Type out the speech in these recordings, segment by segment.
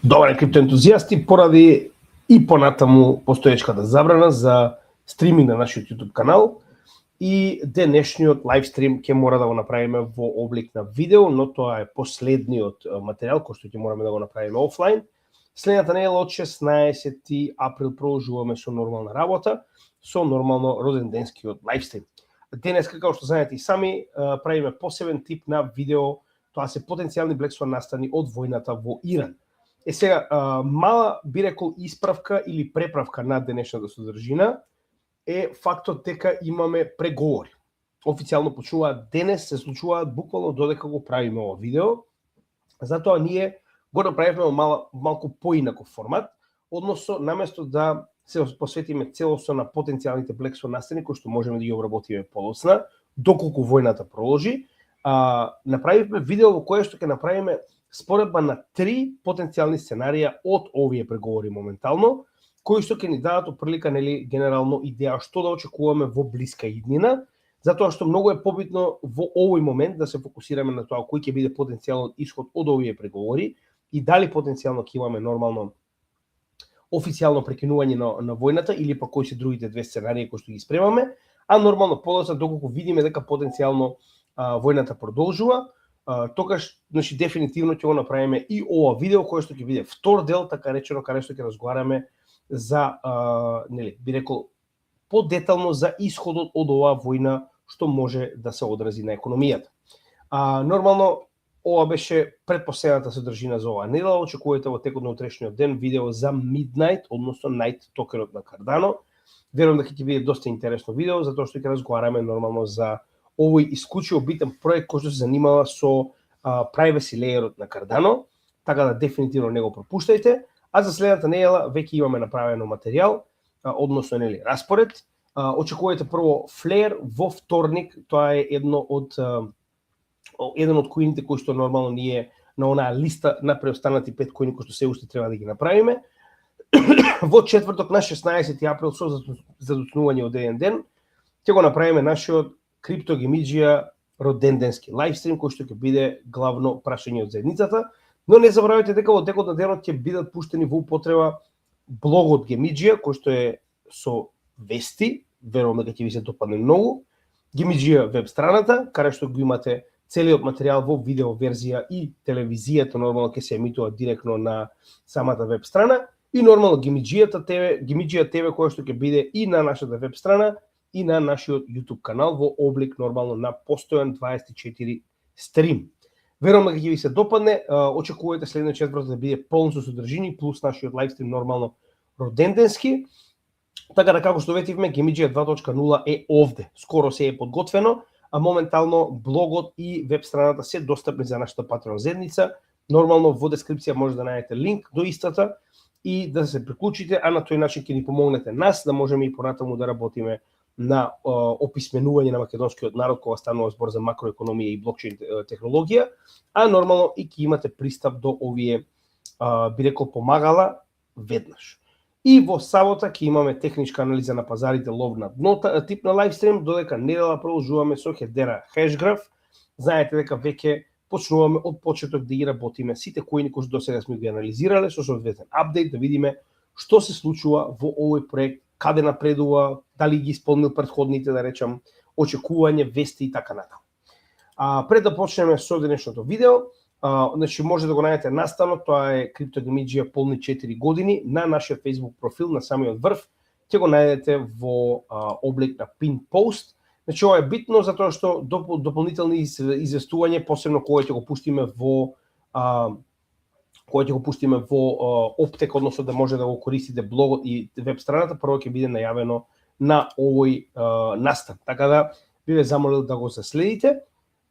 Добре, криптоентузијасти, поради и понатаму постоечката забрана за стриминг на нашиот YouTube канал и денешниот лайвстрим ќе мора да го направиме во облик на видео, но тоа е последниот материјал кој што ќе мораме да го направиме офлайн. Следната недела од 16 април продолжуваме со нормална работа, со нормално роденденскиот лайвстрим. Денес, како што знаете и сами, правиме посебен тип на видео, тоа се потенцијални Black Swan настани од војната во Иран. Сега, мала би рекол исправка или преправка на денешната содржина е фактот дека имаме преговори. Официјално почнуваат денес, се случуваат буквално додека го правиме ова видео. Затоа ние го направивме малку поинаков формат, односно наместо да се посветиме целосно на потенцијалните Black Swan настани кои што можеме да ги обработиме подоцна, доколку војната продолжи, направивме видео во кое што ќе направиме споредба на 3 потенцијални сценарија од овие преговори моментално, кои што ќе ни дадат опрлика, генерално идеја што да очекуваме во блиска иднина, затоа што многу е побитно во овој момент да се фокусираме на тоа кој ќе биде потенцијалниот исход од овие преговори и дали потенцијално ќе имаме нормално официјално прекинување на војната или па кои се другите две сценарии кои што ги спремаме, а нормално подоцна доколку видиме дека потенцијално војната продолжува, тогаш, значи, дефинитивно ќе го направиме и ова видео кое што ќе биде втор дел, така речено, каде што ќе разговараме за, би рекол, подетално за исходот од оваа војна што може да се одрази на економијата. Нормално, ова беше предпоследната содржина за оваа недела. Очекувате во текот на утрешниот ден видео за Midnight, односно Night токенот на Cardano. Верувам дека ќе биде доста интересно видео, затоа што ќе разговараме нормално за овој исклучиво битен проект кој што се занимава со privacy layer-от на Cardano, така да дефинитивно не го пропуштајте. А за следната недела веќе имаме направено материјал, односно распоред. Очекувајте прво Flare во вторник, тоа е еден од коините кои што нормално ние на онаа листа на преостанати 5 коини кои што се уште треба да ги направиме. Во четврток на 16 април со задоцнување од еден ден ќе го направиме нашиот криптогемиџија роденденски лайвстрим кој што ќе биде главно прашање од заедницата, но не забравяйте дека во текот на денот ќе бидат пуштени во употреба блогот Гемиџија кој што е со вести, верувам дека ќе ви се допадне многу, Гемиџија веб страната, каде што го имате целиот материјал во видео верзија и телевизијата нормално ќе се емитува директно на самата веб страна и нормално Гемиџија ТВ кој што ќе биде и на нашата веб страна и на нашиот YouTube канал во облик нормално на постојан 24 стрим. Верувам дека ќе ви се допадне, очекувате следниот четврток да биде полн со содржини плюс нашиот лайвстрим нормално роденденски. Така да како што ветивме, Гемиџија 2.0 е овде. Скоро се е подготвено, а моментално блогот и веб страната се достапни за нашата Patreon заедница. Нормално во дескрипција може да најдете линк до истата и да се приклучите, а на тој начин ќе ни помогнете нас да можеме и понатаму да работиме на описменување на македонскиот народ кога станува збор за макроекономија и блокчейн технологија, а нормално и ќе имате пристап до овие, би рекол, помагала веднаш. И во сабота ќе имаме техничка анализа на пазарите лов на дното тип на лайвстрим, додека недела продолжуваме со Hedera Hashgraph. Знаете дека веќе почнуваме од почеток да ги работиме сите коини кои досега сме ги анализирале со соодветен апдейт, да видиме што се случува во овој проект, каде напредува, дали ги исполнил претходните, да речам, очекување, вести и така натаму. Пред да почнеме со денешното видео, значи може да го најдете настанот, тоа е криптогемиџија полни 4 години на нашиот Facebook профил на самиот врв, ќе го најдете во облик на pin post. Значи ова е битно затоа што дополнителни известување, посебно кога ќе го пуштиме во оптек, односно да може да го користите блогот и веб страната, прво ќе биде најавено на овој настан. Така да би ве замолил да го заследите.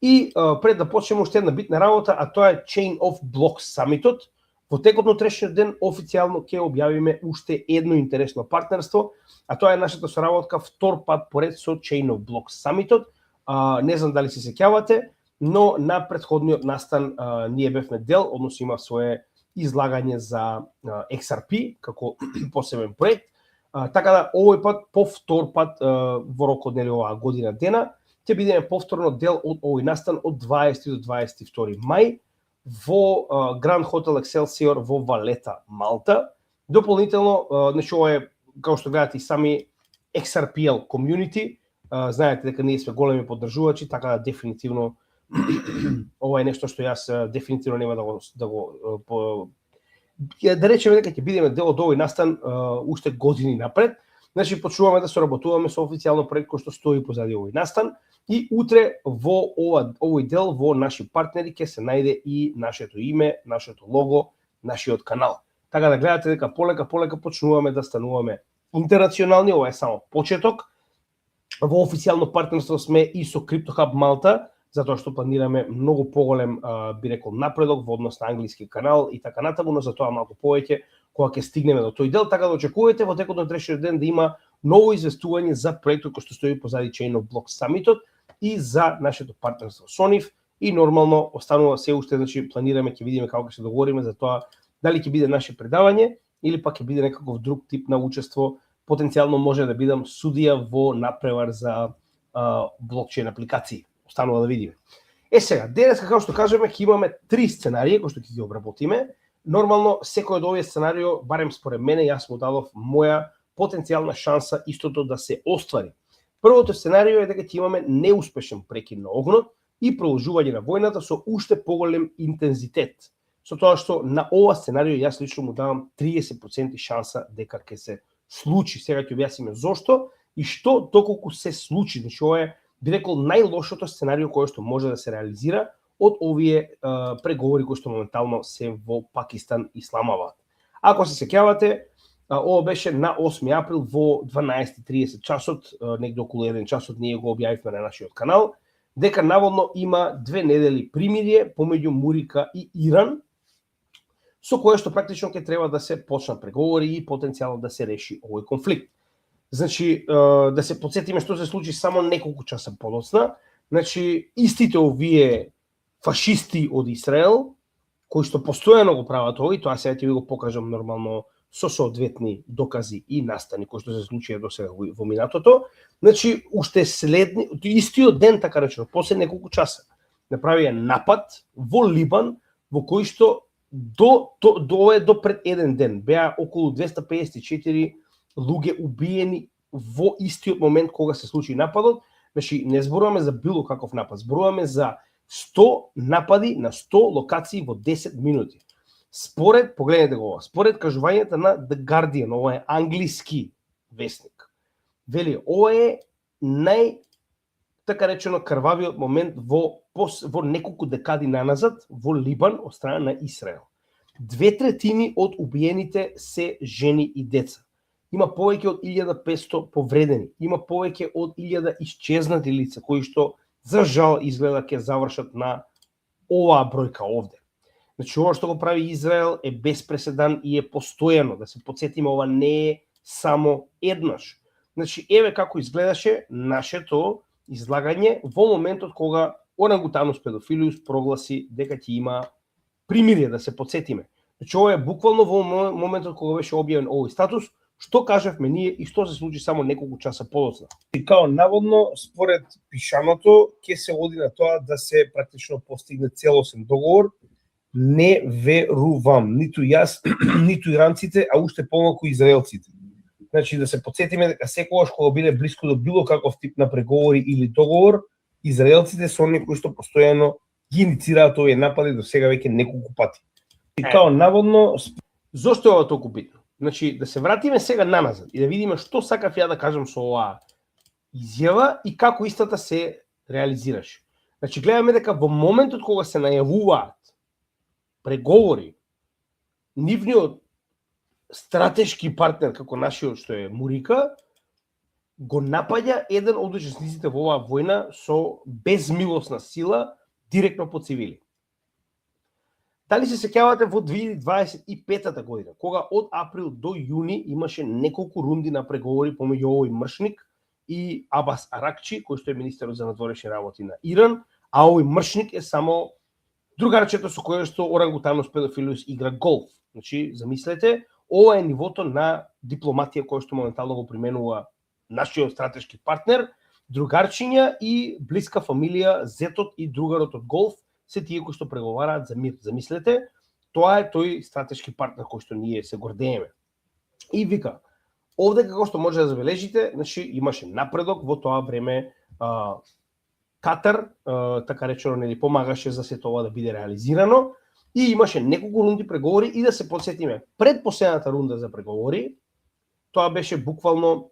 И пред да почнеме уште една битна работа, а тоа е Chain of Blocks Summit-от. Во текот на утрешниот ден официјално ќе објавиме уште едно интересно партнерство, а тоа е нашата соработка втор пат поред со Chain of Blocks Summit-от. Не знам дали се сеќавате, но на претходниот настан ние бевме дел, односно има свое излагање за XRP како посебен проект. Така да овој пат по втор пат во рок од оваа година дена ќе бидеме повторно дел од овој настан од 20 до 22 мај во Grand Hotel Excelsior во Валета, Малта. Дополнително, значи ова е, како што гледате и сами, XRPL community, знаете дека ние сме големи поддржувачи, така да дефинитивно ова е нешто што јас дефинитивно нема да речеме дека ќе бидеме дел од овој настан уште години напред. Значи почнуваме да соработуваме со официјално проект кој што стои позади овој настан и утре во овој дел во наши партнери ќе се најде и нашето име, нашето лого, нашиот канал. Така да гледате дека полека почнуваме да стануваме интернационални, ова е само почеток. Во официјално партнерство сме и со CryptoHub Малта, затоа што планираме многу поголем, би рекол, напредок во однос на англиски канал и така натаму, но за тоа малку повеќе кога ќе стигнеме до тој дел, така да очекувате во текот на утрешниот ден да има ново известување за проектот кој што стои позади Chain of Blocks Summit-от и за нашето партнерство со нив и нормално останува се уште, значи планираме, ќе видиме како ќе се договориме за тоа дали ќе биде наше предавање или пак ќе биде некаков друг тип на учество. Потенцијално може да бидам судија во напревар за блокчейн апликации. Останува да видиме. Сега, денес, како што кажеме, ќе имаме 3 сценарии кои што ќе ги обработиме. Нормално, секој од овие сценарио, барем според мене, јас му дадов моја потенцијална шанса истото да се оствари. Првото сценарио е дека ќе имаме неуспешен прекин на огнот и продолжување на војната со уште поголем интензитет. Со тоа што на ова сценарио јас лично му давам 30% шанса дека ќе се случи. Сега ќе објасниме зошто и што доколку се случи. Значи ова е, би рекол, најлошото сценарио кое што може да се реализира од овие преговори кои што моментално се во Пакистан и Исламабад. Ако се сеќавате, ова беше на 8 април во 12:30 часот, негде околу 1 часот ние го објавивме на нашиот канал, дека наводно има 2 недели примирие помеѓу Мурика и Иран, со кое што практично ќе треба да се почнат преговори и потенцијално да се реши овој конфликт. Значи, да се потсетиме што се случи само неколку часа подоцна. Значи, истите овие фашисти од Израел, кои што постојано го прават овој, тоа сега ќе ви го покажам нормално со соодветни докази и настани кои што се случија до сега во минатото. Значи, уште истиот ден, така речено, после неколку часа, направија напад во Либан, во кој што до пред еден ден беа околу 254 луѓе убиени во истиот момент кога се случи нападот. Значи, не зборуваме за било каков напад, зборуваме за 100 напади на 100 локации во 10 минути. Според, погледнете го, според кажувањата на The Guardian, ова е англиски весник, вели, ова е така речено крвавиот момент во неколку декади наназад во Либан од страна на Израел. 2/3 од убиените се жени и деца. Има повеќе од 1500 повредени, има повеќе од 1000 исчезнати лица кои што за жал изгледа ќе завршат на оваа бројка овде. Значи ова што го прави Израел е без преседан и е постојано, да се потсетиме, ова не е само еднаш. Значи еве како изгледаше нашето излагање во моментот кога Орангутанус педофилиус прогласи дека ќе има примирие, да се потсетиме. Значи ова е буквално во моментот кога беше објавен овој статус, што кажавме ние и што се случи само неколку часа подоцна. И као наводно, според пишаното, ќе се оди на тоа да се практично постигне целосен договор. Не верувам, ниту јас, ниту иранците, а уште помалку израелците. Значи да се потсетиме дека секогаш кога биле блиску до било каков тип на преговори или договор, израелците се оние кои што постојано ги иницираат овие напади до сега веќе неколку пати. И као наводно, зошто е ова толку битно? Значи, да се вратиме сега наназад и да видиме што сакав ја да кажам со оваа изјава и како истата се реализираше. Значи, гледаме дека во моментот кога се најавуваат преговори, нивниот стратешки партнер како нашиот што е Мурика, го напаѓа еден од учесниците во оваа војна со безмилосна сила директно по цивили. Дали се сеќавате во 2025 година, кога од април до јуни имаше неколку рунди на преговори помеѓу овој мршник и Абас Аракчи, кој што е министерот за надворешни работи на Иран, а овој мршник е само другарчето со кое што Орангутанус педофилиус игра голф. Значи, замислете, ова е нивото на дипломатија која што моментално го применува нашиот стратешки партнер, другарчиња и блиска фамилија, зетот и другарот од голф се тие кои што преговараат за мир. Замислете, тоа е тој стратешки партнер кој што ние се гордееме. И вика, овде како што може да забележите, значи имаше напредок во тоа време. Катар, така речено, нели помагаше за се тоа да биде реализирано и имаше неколку рунди преговори. И да се подсетиме, пред последната рунда за преговори, тоа беше буквално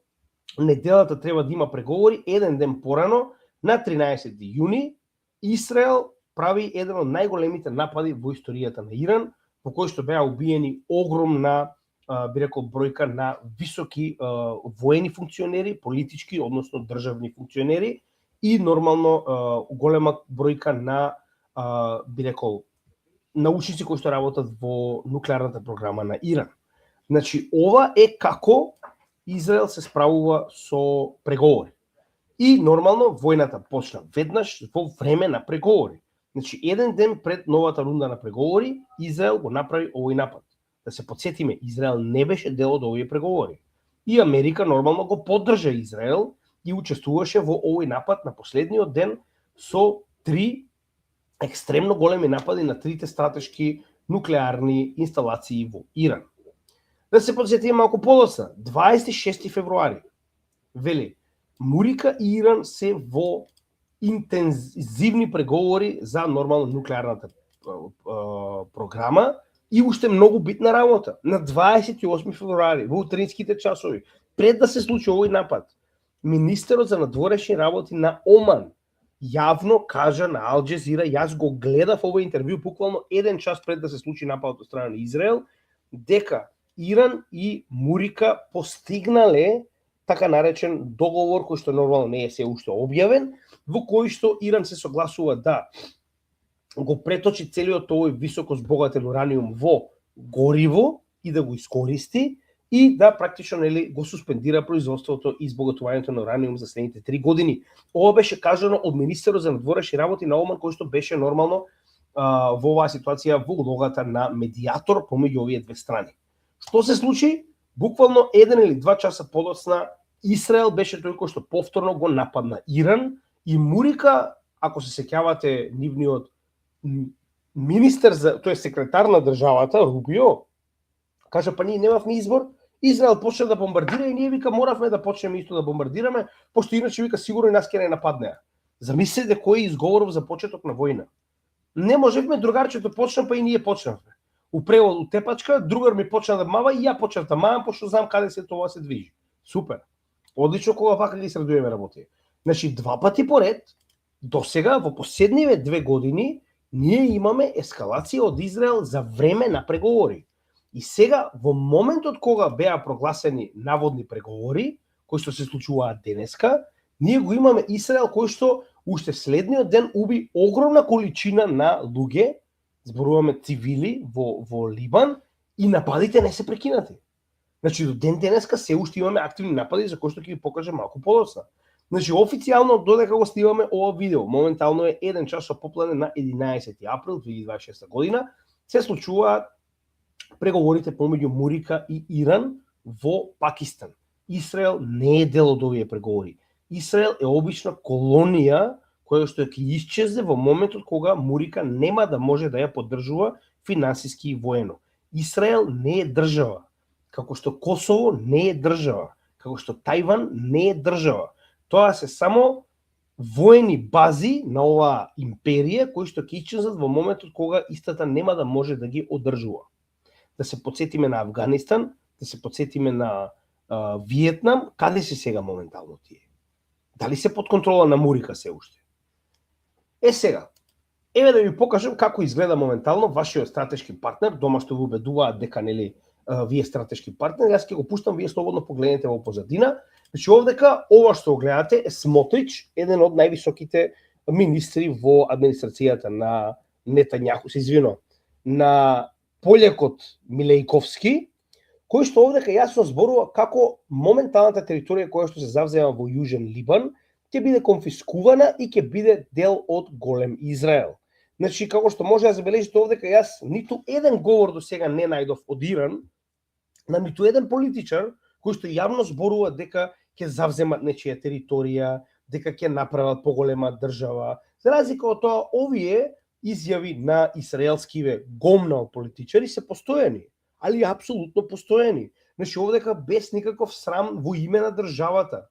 неделата треба да има преговори, еден ден порано, на 13 јуни, Израел прави еден од најголемите напади во историјата на Иран, во кој што беа убиени огромна, би рекол, бројка на високи воени функционери, политички, односно државни функционери, и нормално голема бројка на, би рекол, научници кои што работат во нуклеарната програма на Иран. Значи, ова е како Израел се справува со преговори. И нормално војната почна веднаш во време на преговори. Значи, еден ден пред новата рунда на преговори, Израел го направи овој напад. Да се подсетиме, Израел не беше дел од овие преговори. И Америка нормално го поддржа Израел и учествуваше во овој напад на последниот ден со 3 екстремно големи напади на 3 стратешки нуклеарни инсталации во Иран. Да се подсетиме малку подоцна, 26 февруари, вели, Мурика и Иран се во интензивни преговори за нормално нуклеарната програма и уште многу битна работа. На 28 февруари, во утринските часови, пред да се случи овој напад, министерот за надворешни работи на Оман јавно кажа на Ал Џезира, јас го гледав овој интервју буквално еден час пред да се случи нападот од страна на Израел, дека Иран и Мурика постигнале така наречен договор кој што нормално не е се уште објавен, во кој што Иран се согласува да го преточи целиот овој високо збогатен ураниум во гориво и да го искористи и да практично нели го суспендира производството и збогатувањето на ураниум за следните 3 години. Ова беше кажано од министерот за надворешни работи на Оман, кој што беше нормално во оваа ситуација во улогата на медијатор помеѓу овие две страни. Што се случи? Буквално 1 или 2 часа подоцна Израел беше тој кој што повторно го нападна Иран и Мурика, ако се сеќавате, нивниот министер за, тој секретар на државата Рубио, кажа па ние немавме избор, Израел почна да бомбардира и ние вика моравме да почнеме исто да бомбардираме, пошто иначе вика сигурно и нас ќе не нападнеа. Замислете кој изговоров за почеток на војна. Не можевме, другарчето почна па и ние почнавме. У превод у тепачка, другар ми почна да мава и ја почнав да мавам, пошто знам каде се тоа се движи. Супер. Одлично кога вака ги средуваме работи. Значи 2 пати поред, до сега во последниве 2 години, ние имаме ескалација од Израел за време на преговори. И сега, во моментот кога беа прогласени наводни преговори, кои што се случуваат денеска, ние го имаме Израел кој што уште следниот ден уби огромна количина на луѓе, зборуваме цивили во Либан, и нападите не се прекинати. Значи, до ден денеска се уште имаме активни напади, за кои што ќе ви покажам малку подоцна. Значи, официјално, додека го снимаме ова видео, моментално е 1 час попладне на 11 април 2026 година, се случуваат преговорите помеѓу Мурика и Иран во Пакистан. Израел не е дел од овие преговори. Израел е обична колонија која што ќе исчезне во моментот кога Мурика нема да може да ја поддржува финансиски и воено. Израел не е држава, како што Косово не е држава, како што Тајван не е држава. Тоа се само воени бази на оваа империја кои што ќе исчезнат во моментот кога истата нема да може да ги одржува. Да се подсетиме на Афганистан, да се подсетиме на Виетнам, каде се сега моментално тие? Дали се под контрола на Мурика се уште? Сега, еве да ви покажам како изгледа моментално вашиот стратешки партнер, дома што ви убедуваат дека нели вие стратешки партнер, јас ќе го пуштам, вие слободно погледнете во позадина. Значи овдека ова што гледате е Смотрич, еден од највисоките министри во администрацијата на Нетањаху, се извинувам, на полјакот Милејковски, кој што овдека јасно зборува како моменталната територија која што се завзема во Јужен Либан ќе биде конфискувана и ќе биде дел од голем Израел. Значи, како што може да забележите овдека, јас ниту еден говор до сега не најдов од Иран, на ниту еден политичар кој што јавно зборува дека ќе завземат нечија територија, дека ќе направат поголема држава. За разлика од тоа, овие изјави на израелскиве гомна политичари се постојани, али апсолутно постојани. Значи овдека без никаков срам во име на државата.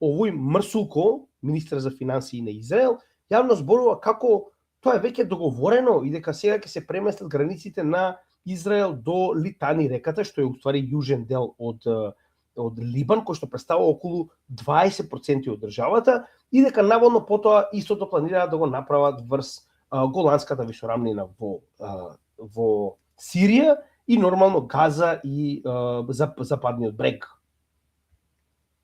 Овој мрсулко, министар за финансии на Израел, јавно зборува како тоа е веќе договорено и дека сега ќе се преместат границите на Израел до Литани реката, што е уствари јужен дел од Либан, кој што представува околу 20% од државата, и дека наводно потоа истото планираат да го направат врз Голанската висорамнина во Сирија и нормално Газа и западниот брег.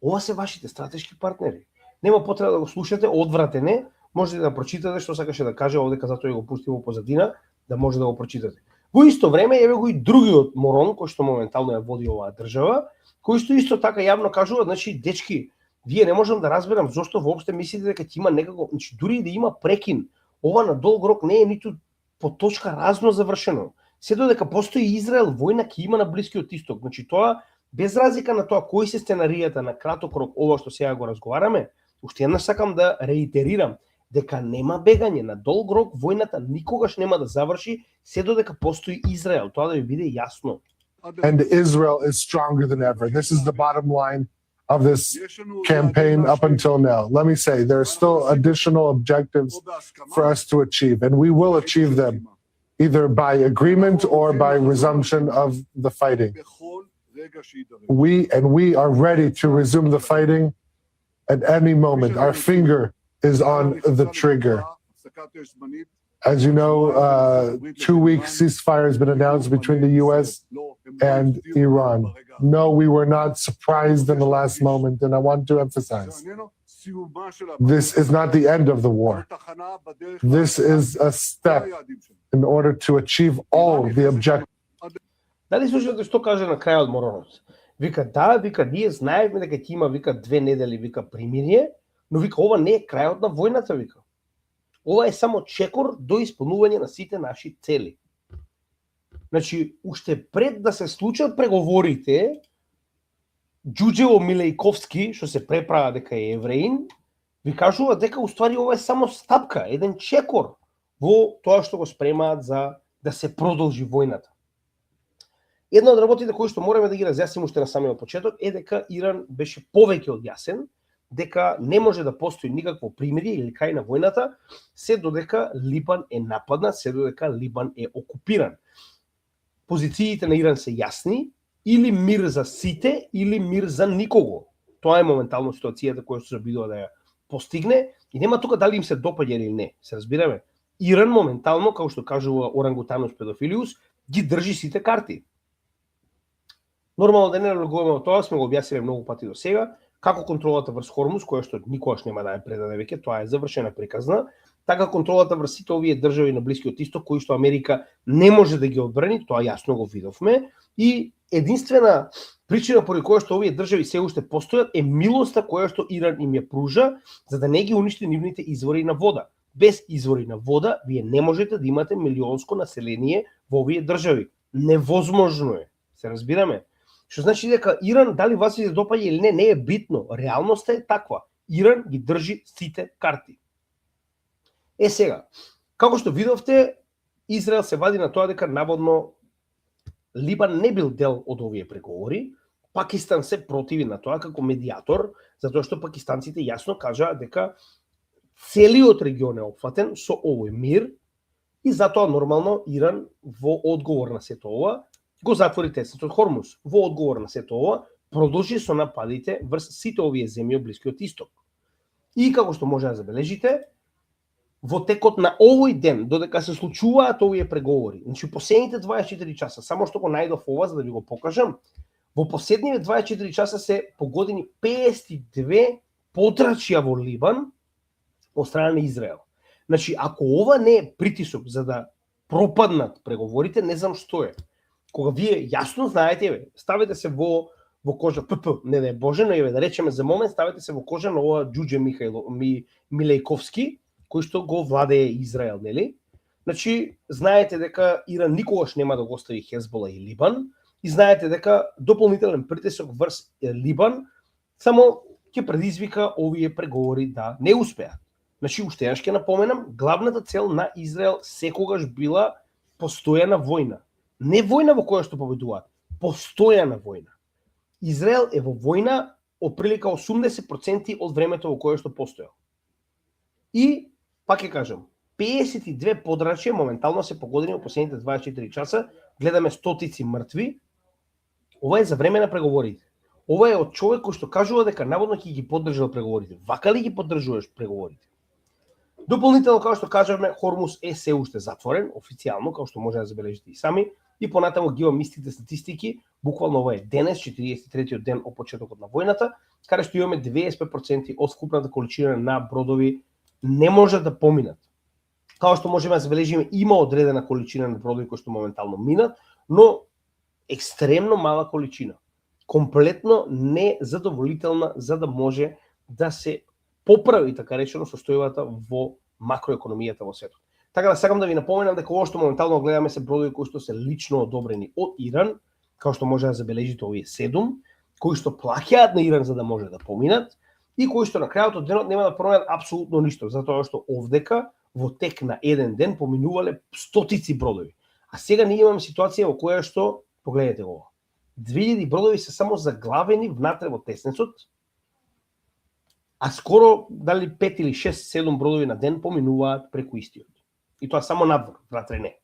Ова се вашите стратешки партнери. Нема потреба да го слушате, одвратен е, можете да прочитате што сакаше да каже овдека, затоа го пусти во позадина, да може да го прочитате. Во исто време еве го и другиот морон кој што моментално ја води оваа држава, кој што исто така јавно кажува, значи дечки, вие не можам да разберам зошто воопште мислите дека ќе има некако, значи дури да има прекин, ова на долг рок не е ниту по точка разно завршено. Се додека постои Израел, војна ќе има на Блискиот Исток. Значи тоа без разлика на тоа кои се сценаријата на краток рок, ова што сега го разговараме, уште еднаш сакам да реитерирам дека нема бегање на долг рок, војната никогаш нема да заврши се додека постои Израел. Тоа да ви биде јасно. And Israel is stronger than ever. This is the bottom line of this campaign up until now. Let me say, there are still additional objectives for us to achieve, and we will achieve them either by agreement or by resumption of the fighting. We are ready to resume the fighting at any moment. Our finger is on the trigger. As you know, 2-week ceasefire has been announced between the U.S. and Iran. No, we were not surprised in the last moment, and I want to emphasize, this is not the end of the war. This is a step in order to achieve all the objectives. Дали слушате што каже на крајот моронот? Вика, да, вика, ние знаевме дека ќе има, вика, 2 недели, вика, примирие, но вика, ова не е крајот на војната, вика. Ова е само чекор до исполнување на сите наши цели. Значи, уште пред да се случат преговорите, Ѓуџево Милејковски, што се преправа дека е евреин, ви кажува дека уствари ова е само стапка, еден чекор во тоа што го спремаат за да се продолжи војната. Една од работите кои што мораме да ги разјасним уште на самиот почеток е дека Иран беше повеќе од јасен дека не може да постои никакво примирие или крај на војната се додека Либан е нападнат, се додека Либан е окупиран. Позициите на Иран се јасни, или мир за сите, или мир за никого. Тоа е моментално ситуацијата која што се обидува да ја постигне и нема тука дали им се допаѓа или не. Се разбираме. Иран моментално, како што кажува Орангутанус Педофилиус, ги држи сите карти. Нормално да не влегуваме од тоа, сме го објасниле многу пати до сега, како контролата врз Хормуз, која што никогаш нема да ја предаде веќе, тоа е завршена приказна, така контролата врз сите овие држави на Блискиот Исток, кои што Америка не може да ги одбрани, тоа јасно го видовме, и единствена причина поради која што овие држави се уште постојат е милоста која што Иран им ја пружа, за да не ги уништи нивните извори на вода. Без извори на вода, вие не можете да имате милионско население во овие држави. Невозможно е. Се разбираме? Што значи дека Иран, дали вас се допаѓа или не е битно. Реалноста е таква. Иран ги држи сите карти. Сега, како што видовте, Израел се вади на тоа дека наводно Либан не бил дел од овие преговори. Пакистан се противи на тоа како медиатор, затоа што пакистанците јасно кажаа дека целиот регион е опфатен со овој мир и затоа нормално Иран во одговор на сето ова го затвори тесниот Хормуз. Во одговор на сето ова продолжи со нападите врз сите овие земји од Блискиот Исток. И како што може да забележите, во текот на овој ден, додека се случуваат овие преговори, значи последните 24 часа, само што го најдов ова за да ви го покажам, во последните 24 часа се погодени 52 потрачја во Либан од страна на Израел. Значи, ако ова не е притисок за да пропаднат преговорите, не знам што е. Кога вие јасно знаете, ставете се во кожа не да Боже, но да речеме за момент, ставете се во кожа на ова Ѓуџе Милејковски, кој што го владее Израел, нели? Значи, знаете дека Иран никогаш нема да го остави Хезбола и Либан, и знаете дека дополнителен притисок врз Либан само ќе предизвика овие преговори да не успеат. Значи, уште еднаш ќе напоменам, главната цел на Израел секогаш била постојана војна. Не војна во која што победуваат, постојана војна. Израел е во војна отприлика 80% од времето во кое што постојал. И, пак ќе кажам, 52 подрачја моментално се погодени во последните 24 часа, гледаме стотици мртви. Ова е за време на преговорите. Ова е од човек кој што кажува дека наводно ќе ги поддржал преговорите. Вака ли ги поддржуваш преговорите? Дополнително, како што кажавме, Хормус е се уште затворен, официјално, како што може да забележите и сами, и понатаму ги имам истите статистики, буквално ова е денес, 43-тиот ден од почетокот на војната, каде што имаме 95% од вкупната количина на бродови не може да поминат. Како што можеме да забележиме, има одредена количина на бродови кои што моментално минат, но екстремно мала количина. Комплетно незадоволителна за да може да се поправи, така речено, состојбата во макроекономијата во светот. Така да сакам да ви напоменам дека ова што моментално гледаме се бродови кои што се лично одобрени од Иран, како што може да забележите овие 7, кои што плаќаат на Иран за да може да поминат и кои што на крајот од денот нема да променат апсолутно ништо, затоа што овдека во тек на еден ден поминувале стотици бродови. А сега ние имаме ситуација во која што, погледнете го, 2000 бродови се само заглавени внатре во теснецот, а скоро дали 5 или 6-7 бродови на ден поминуваат преку истиот. И тоа само надвор, внатре не.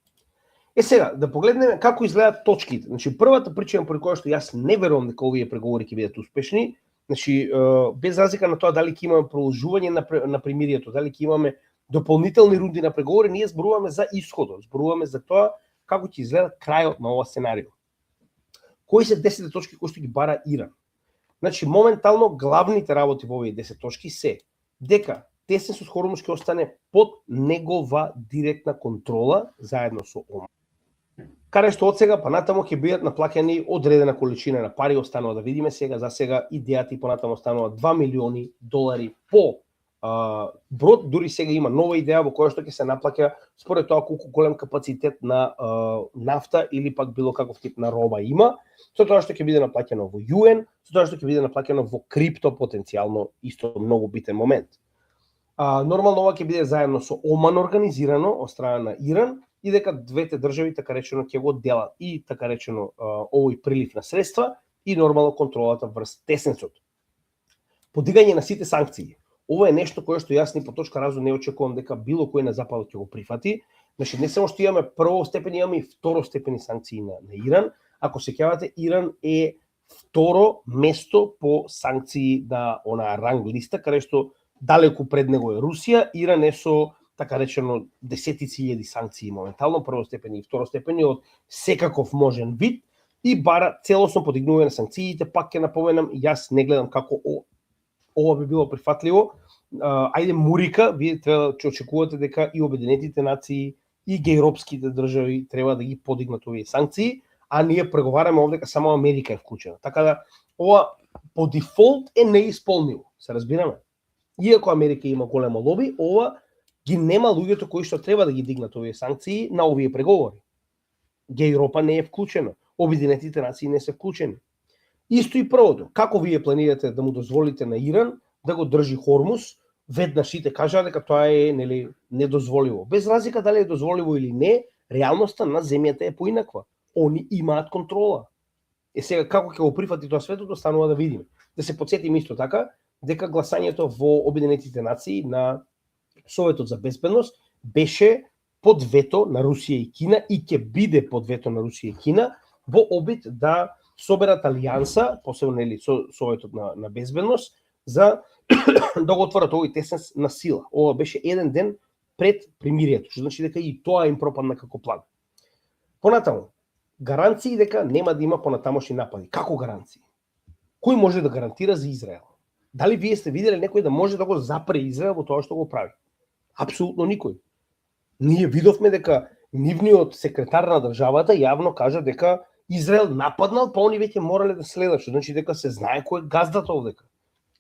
Сега, да погледнеме како изгледаат точките. Значи, првата причина поради која што јас не верувам дека овие преговори ќе бидат успешни, значи, без разлика на тоа дали ќе имаме продолжување на примирието, дали ќе имаме дополнителни рунди на преговори, ние зборуваме за исходот, зборуваме за тоа како ќе изгледа крајот на ова сценарио. Кои се 10 точки кои што ги бара Иран? Значи, моментално главните работи во овие 10 точки се дека Теснецот Хормус ќе остане под негова директна контрола заедно со ОМАН. Каде што од сега па натаму ќе бидат наплаќани одредена количина на пари, останува да видиме сега, за сега идејата и понатаму останува $2 милиони по брод, дури сега има нова идеја во која што ќе се наплаќа според тоа колку голем капацитет на нафта или пак било каков тип на роба има, со тоа што ќе биде наплаќано во ЮН, со тоа што ќе биде наплаќано во крипто потенцијално, исто многу битен момент. Нормално ова ќе биде заедно со ОМАН организирано од страна на Иран и дека двете држави така речено ќе го делат и така речено овој прилив на средства и нормално контролата врз Теснецот. Подигање на сите санкции. Ова е нешто кое што јас ни по точка разум не очекувам дека било кој на западот ќе го прифати. Значи не само што имаме првостепени, имаме и второстепени санкции на Иран. Ако се сеќавате, Иран е второ место по санкции на она ранг листа, каде што далеку пред него е Русија. Иран е со така речено десетици илјади санкции моментално, првостепени и второстепени од секаков можен вид и бара целосно подигнување на санкциите. Пак ќе напоменам, јас не гледам како ова би било прифатливо. Ајде мурика, вие треба да очекувате дека и Обединетите нации и гејропските држави треба да ги подигнат овие санкции, а ние преговараме овдека само Америка е вклучена. Така да ова по дефолт е неисполниво, се разбираме. Иако Америка има големо лоби, ова ги нема луѓето кои што треба да ги дигнат овие санкции на овие преговори. Гејропа не е вклучена, Обединетите нации не се вклучени. Исто и првото, како вие планирате да му дозволите на Иран да го држи Хормус, веднаш сите кажа дека тоа е недозволиво. Без разлика дали е дозволиво или не, реалноста на земјата е поинаква. Они имаат контрола. Сега како ќе го прифати тоа светот, останува да видиме. Да се потсетиме исто така дека гласањето во Обединетите нации на Советот за безбедност беше под вето на Русија и Кина и ќе биде под вето на Русија и Кина во обид да соберат алијанса, посебно со Советот на безбедност, за да го отворат овој теснец на сила. Ова беше еден ден пред примирието, што значи дека и тоа им пропадна како план. Понатаму, гаранции дека нема да има понатамошни напади. Како гаранции? Кој може да гарантира за Израел? Дали вие сте виделе некој да може да го запре Израел во тоа што го прави? Апсолутно никој. Ние видовме дека нивниот секретар на државата јавно кажа дека Израел нападнал, па они веќе морале да следат, што значи дека се знае кој е газдата овдека.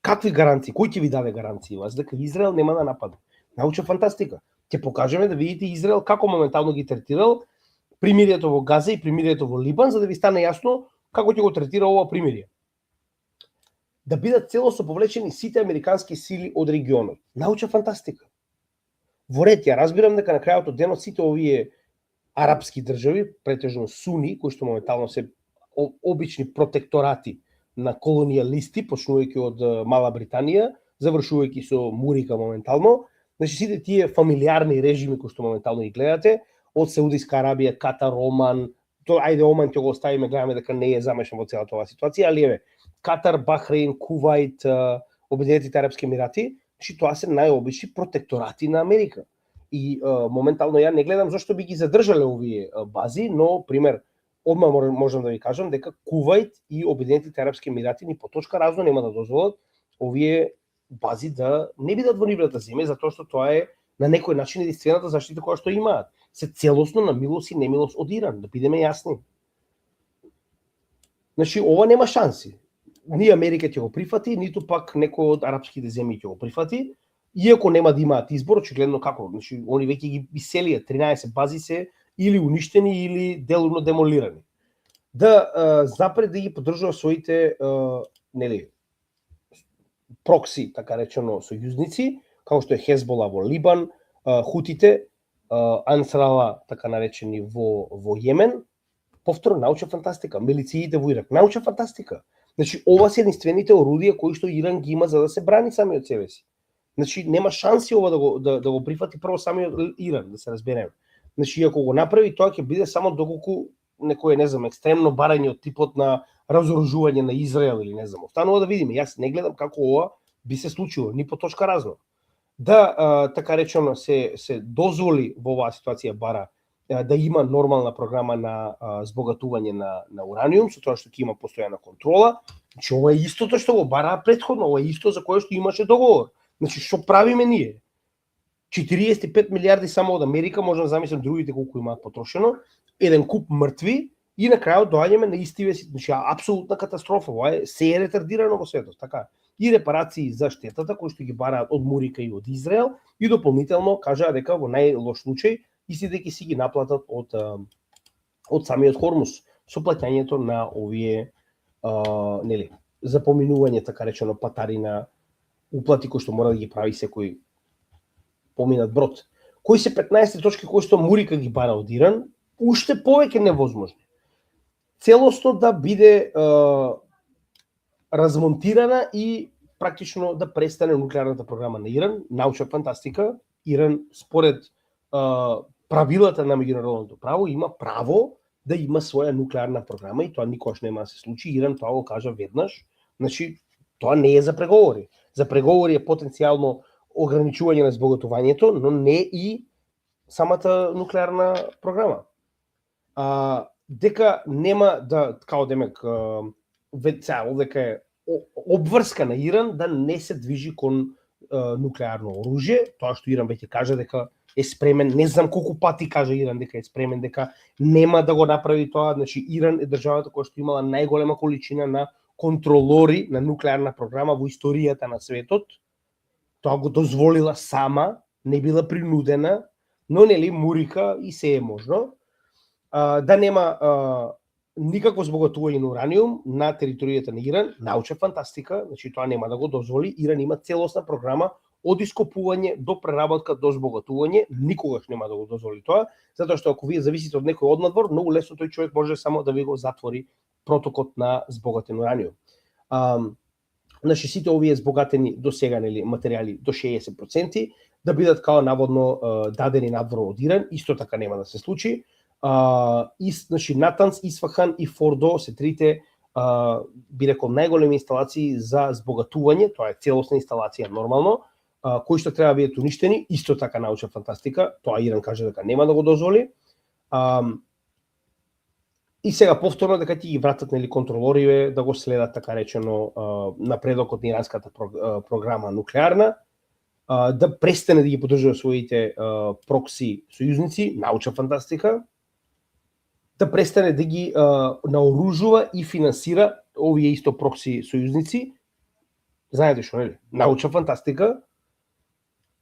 Какви гаранции? Кој ќе ви даде гаранции вас дека Израел нема да нападне? Научна фантастика. Ќе покажеме да видите Израел како моментално ги третирал примирието во Газа и примирието во Либан, за да ви стане јасно како ќе го третира ова примирие. Да бидат целосно повлечени сите американски сили од регионот. Научна фантастика. Во ред, ја разбирам дека на крајот од денот сите овие арапски држави, претежно суни, кои што моментално се обични протекторати на колонијалисти, почнувајќи од Мала Британија, завршувајќи со Мурика моментално, значи сите тие фамилиарни режими кои што моментално ги гледате, од Саудиска Арабија, Катар, Оман, ајде Оман ќе го оставиме, гледаме дека не е замешан во целата оваа ситуација, али еве, Катар, Бахрейн, Кувајт, Обединетите арапски емирати, значи тоа се најобични протекторати на Америка. И моментално ја не гледам зашто би ги задржале овие бази, но пример одма можам да ви кажам дека Кувајт и Обединетите арапски емирати ни по точка разно нема да дозволат овие бази да не бидат во нивната земја, затоа што тоа е на некој начин единствената заштита која што имаат. Се целосно на милост и немилост од Иран, да бидеме јасни. Значи, ова нема шанси. Ни Америка ќе го прифати, ниту пак некој од арапските земји ќе го прифати, иако нема да имаат избор, очигледно како, значи, они веќе ги иселија, 13 бази се или уништени или делумно демолирани. Да запред да ги поддржува своите нели прокси, така речено, сојузници, како што е Хезбола во Либан, Хутите, Ансрала, така наречени во Јемен. Повторно, научна фантастика, милициите во Ирак, научна фантастика. Значи, ова се единствените орудија кои што Иран ги има за да се брани сами од себе си. Значи, нема шанси ова да го прифати прво самиот Иран, да се разбереме. Значи, ако го направи, тоа ќе биде само доколку некој, не знам, екстремно барање од типот на разоружување на Израел или не знам. Останува да видиме. Јас не гледам како ова би се случило, ни по точка разно. Да, така речено, се дозволи во оваа ситуација бара да има нормална програма на збогатување на ураниум, со тоа што ќе има постојана контрола. Значи, ова е истото што го бара предходно, ова е исто за кое што имаше договор. Значи, што правиме ние? 45 милиарди само од Америка, можам да замислам другите колку имаат потрошено, еден куп мртви и на крајот доаѓаме на истиве, значи апсолутна катастрофа, ова е се е ретардирано во светот, така. И репарации за штетата кои што ги бараат од Мурика и од Израел и дополнително кажаа дека во најлош случај истите ќе си ги наплатат од самиот Хормус со плаќањето на овие нели за поминување, така речено, патарина уплати кои што мора да ги прави секој поминат брод. Кои се 15 точки кои што Мурика ги бара од Иран, уште повеќе невозможни. Целосно да биде размонтирана и практично да престане нуклеарната програма на Иран, научна фантастика. Иран според правилата на меѓународното право има право да има своја нуклеарна програма и тоа никош нема да се случи. Иран тоа го кажа веднаш. Значи, тоа не е за преговори. За преговори е потенцијално ограничување на збогатувањето, но не и самата нуклеарна програма. Дека нема да, као демек, дека е обврска на Иран да не се движи кон нуклеарно оружје, тоа што Иран веќе кажа дека е спремен, не знам колку пати кажа Иран дека е спремен, дека нема да го направи тоа. Значи, Иран е државата која што имала најголема количина на контролори на нуклеарна програма во историјата на светот. Тоа го дозволила сама, не била принудена, но нели Мурика и се е можно. Да нема никакво збогатување на ураниум на територијата на Иран, научна фантастика, значи тоа нема да го дозволи. Иран има целосна програма од ископување до преработка до збогатување, никогаш нема да го дозволи тоа, затоа што ако вие зависите од некој однадвор, многу лесно тој човек може само да ви го затвори протокот на збогатен ураниум. Значи сите овие збогатени до сега нели материјали до 60% да бидат као наводно дадени надвор од Иран, исто така нема да се случи. Значи Натанс, Исфахан и Фордо се трите би рекол најголеми инсталации за збогатување, тоа е целосна инсталација нормално, кои што треба да бидат уништени, исто така научна фантастика, тоа Иран каже дека нема да го дозволи. И сега повторно дека ќе ги вратат нели контролориве да го следат, така речено, напредокот на иранската програма нуклеарна, да престане да ги поддржува своите прокси сојузници, научна фантастика, да престане да ги наоружува и финансира овие исто прокси сојузници. Знаете што, нели? Научна фантастика,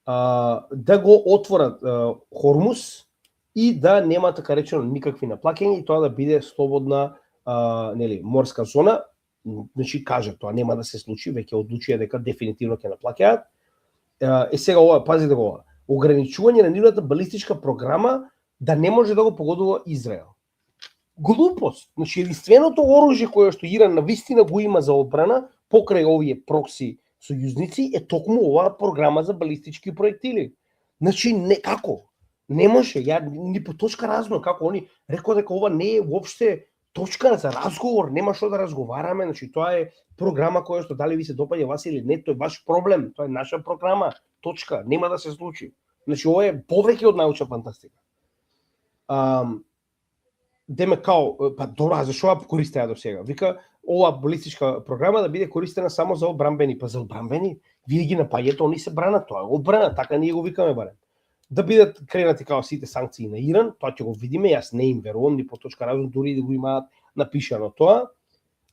да го отворат Хормус и да нема, така речено, никакви наплаќања и тоа да биде слободна нели морска зона. Значи кажа тоа нема да се случи, веќе одлучија дека дефинитивно ќе наплаќаат. Сега ова, пазите го ова. ограничување на нивната балистичка програма да не може да го погодува Израел. Глупост. Значи, единственото оружје кое што Иран навистина го има за одбрана покрај овие прокси сојузници е токму оваа програма за балистички проектили. Значи, не како? Не може, ја ни по точка разно, како они рекоа дека ова не е уопште точка за разговор, нема што да разговараме, значи тоа е програма која што дали ви се допаѓа вас или не, тоа е ваш проблем, тоа е наша програма, точка, нема да се случи. Значи ова е повеќе од научна фантастика. Деме као, па добра, зашо ја користеа до сега? Вика, ова балистичка програма да биде користена само за одбранбени, па за одбранбени, вие ги напаѓате, они се бранат, тоа е одбрана, така ние го викаме барем. Да бидат кренати као сите санкции на Иран, тоа ќе го видиме, јас не им верувам ни по точка разум, дури да го имаат напишано тоа,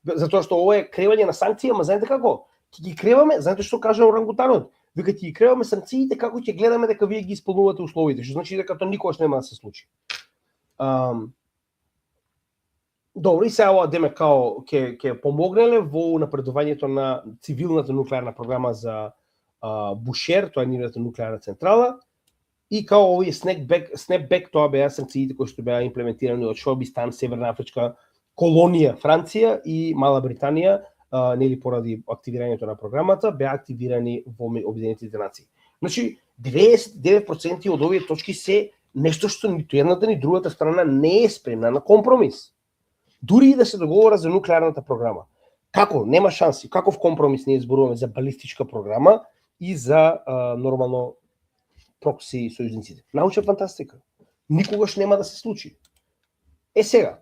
затоа што ова е кревање на санкции, ама знаете како? Ќе ги креваме, знаете што кажа орангутанот? Вика ќе ги креваме санкциите како ќе гледаме дека вие ги исполнувате условите, што значи дека тоа никогаш нема да се случи. Добро, и сега ова деме као ќе помогнеле во напредувањето на цивилната нуклеарна програма за Бушер, тоа е нивната нуклеарна централа. И као овие снепбек, тоа беа санкциите кои што беа имплементирани од Швабистан, Северна Афричка колонија Франција и Мала Британија, нели поради активирањето на програмата, беа активирани во Обединетите нации. Значи, 99% од овие точки се нешто што ниту едната ни другата страна не е спремна на компромис. Дури и да се договора за нуклеарната програма. Како? Нема шанси. Каков компромис ние зборуваме за балистичка програма и за нормално прокси сојузниците. Научна фантастика. Никогаш нема да се случи. Сега,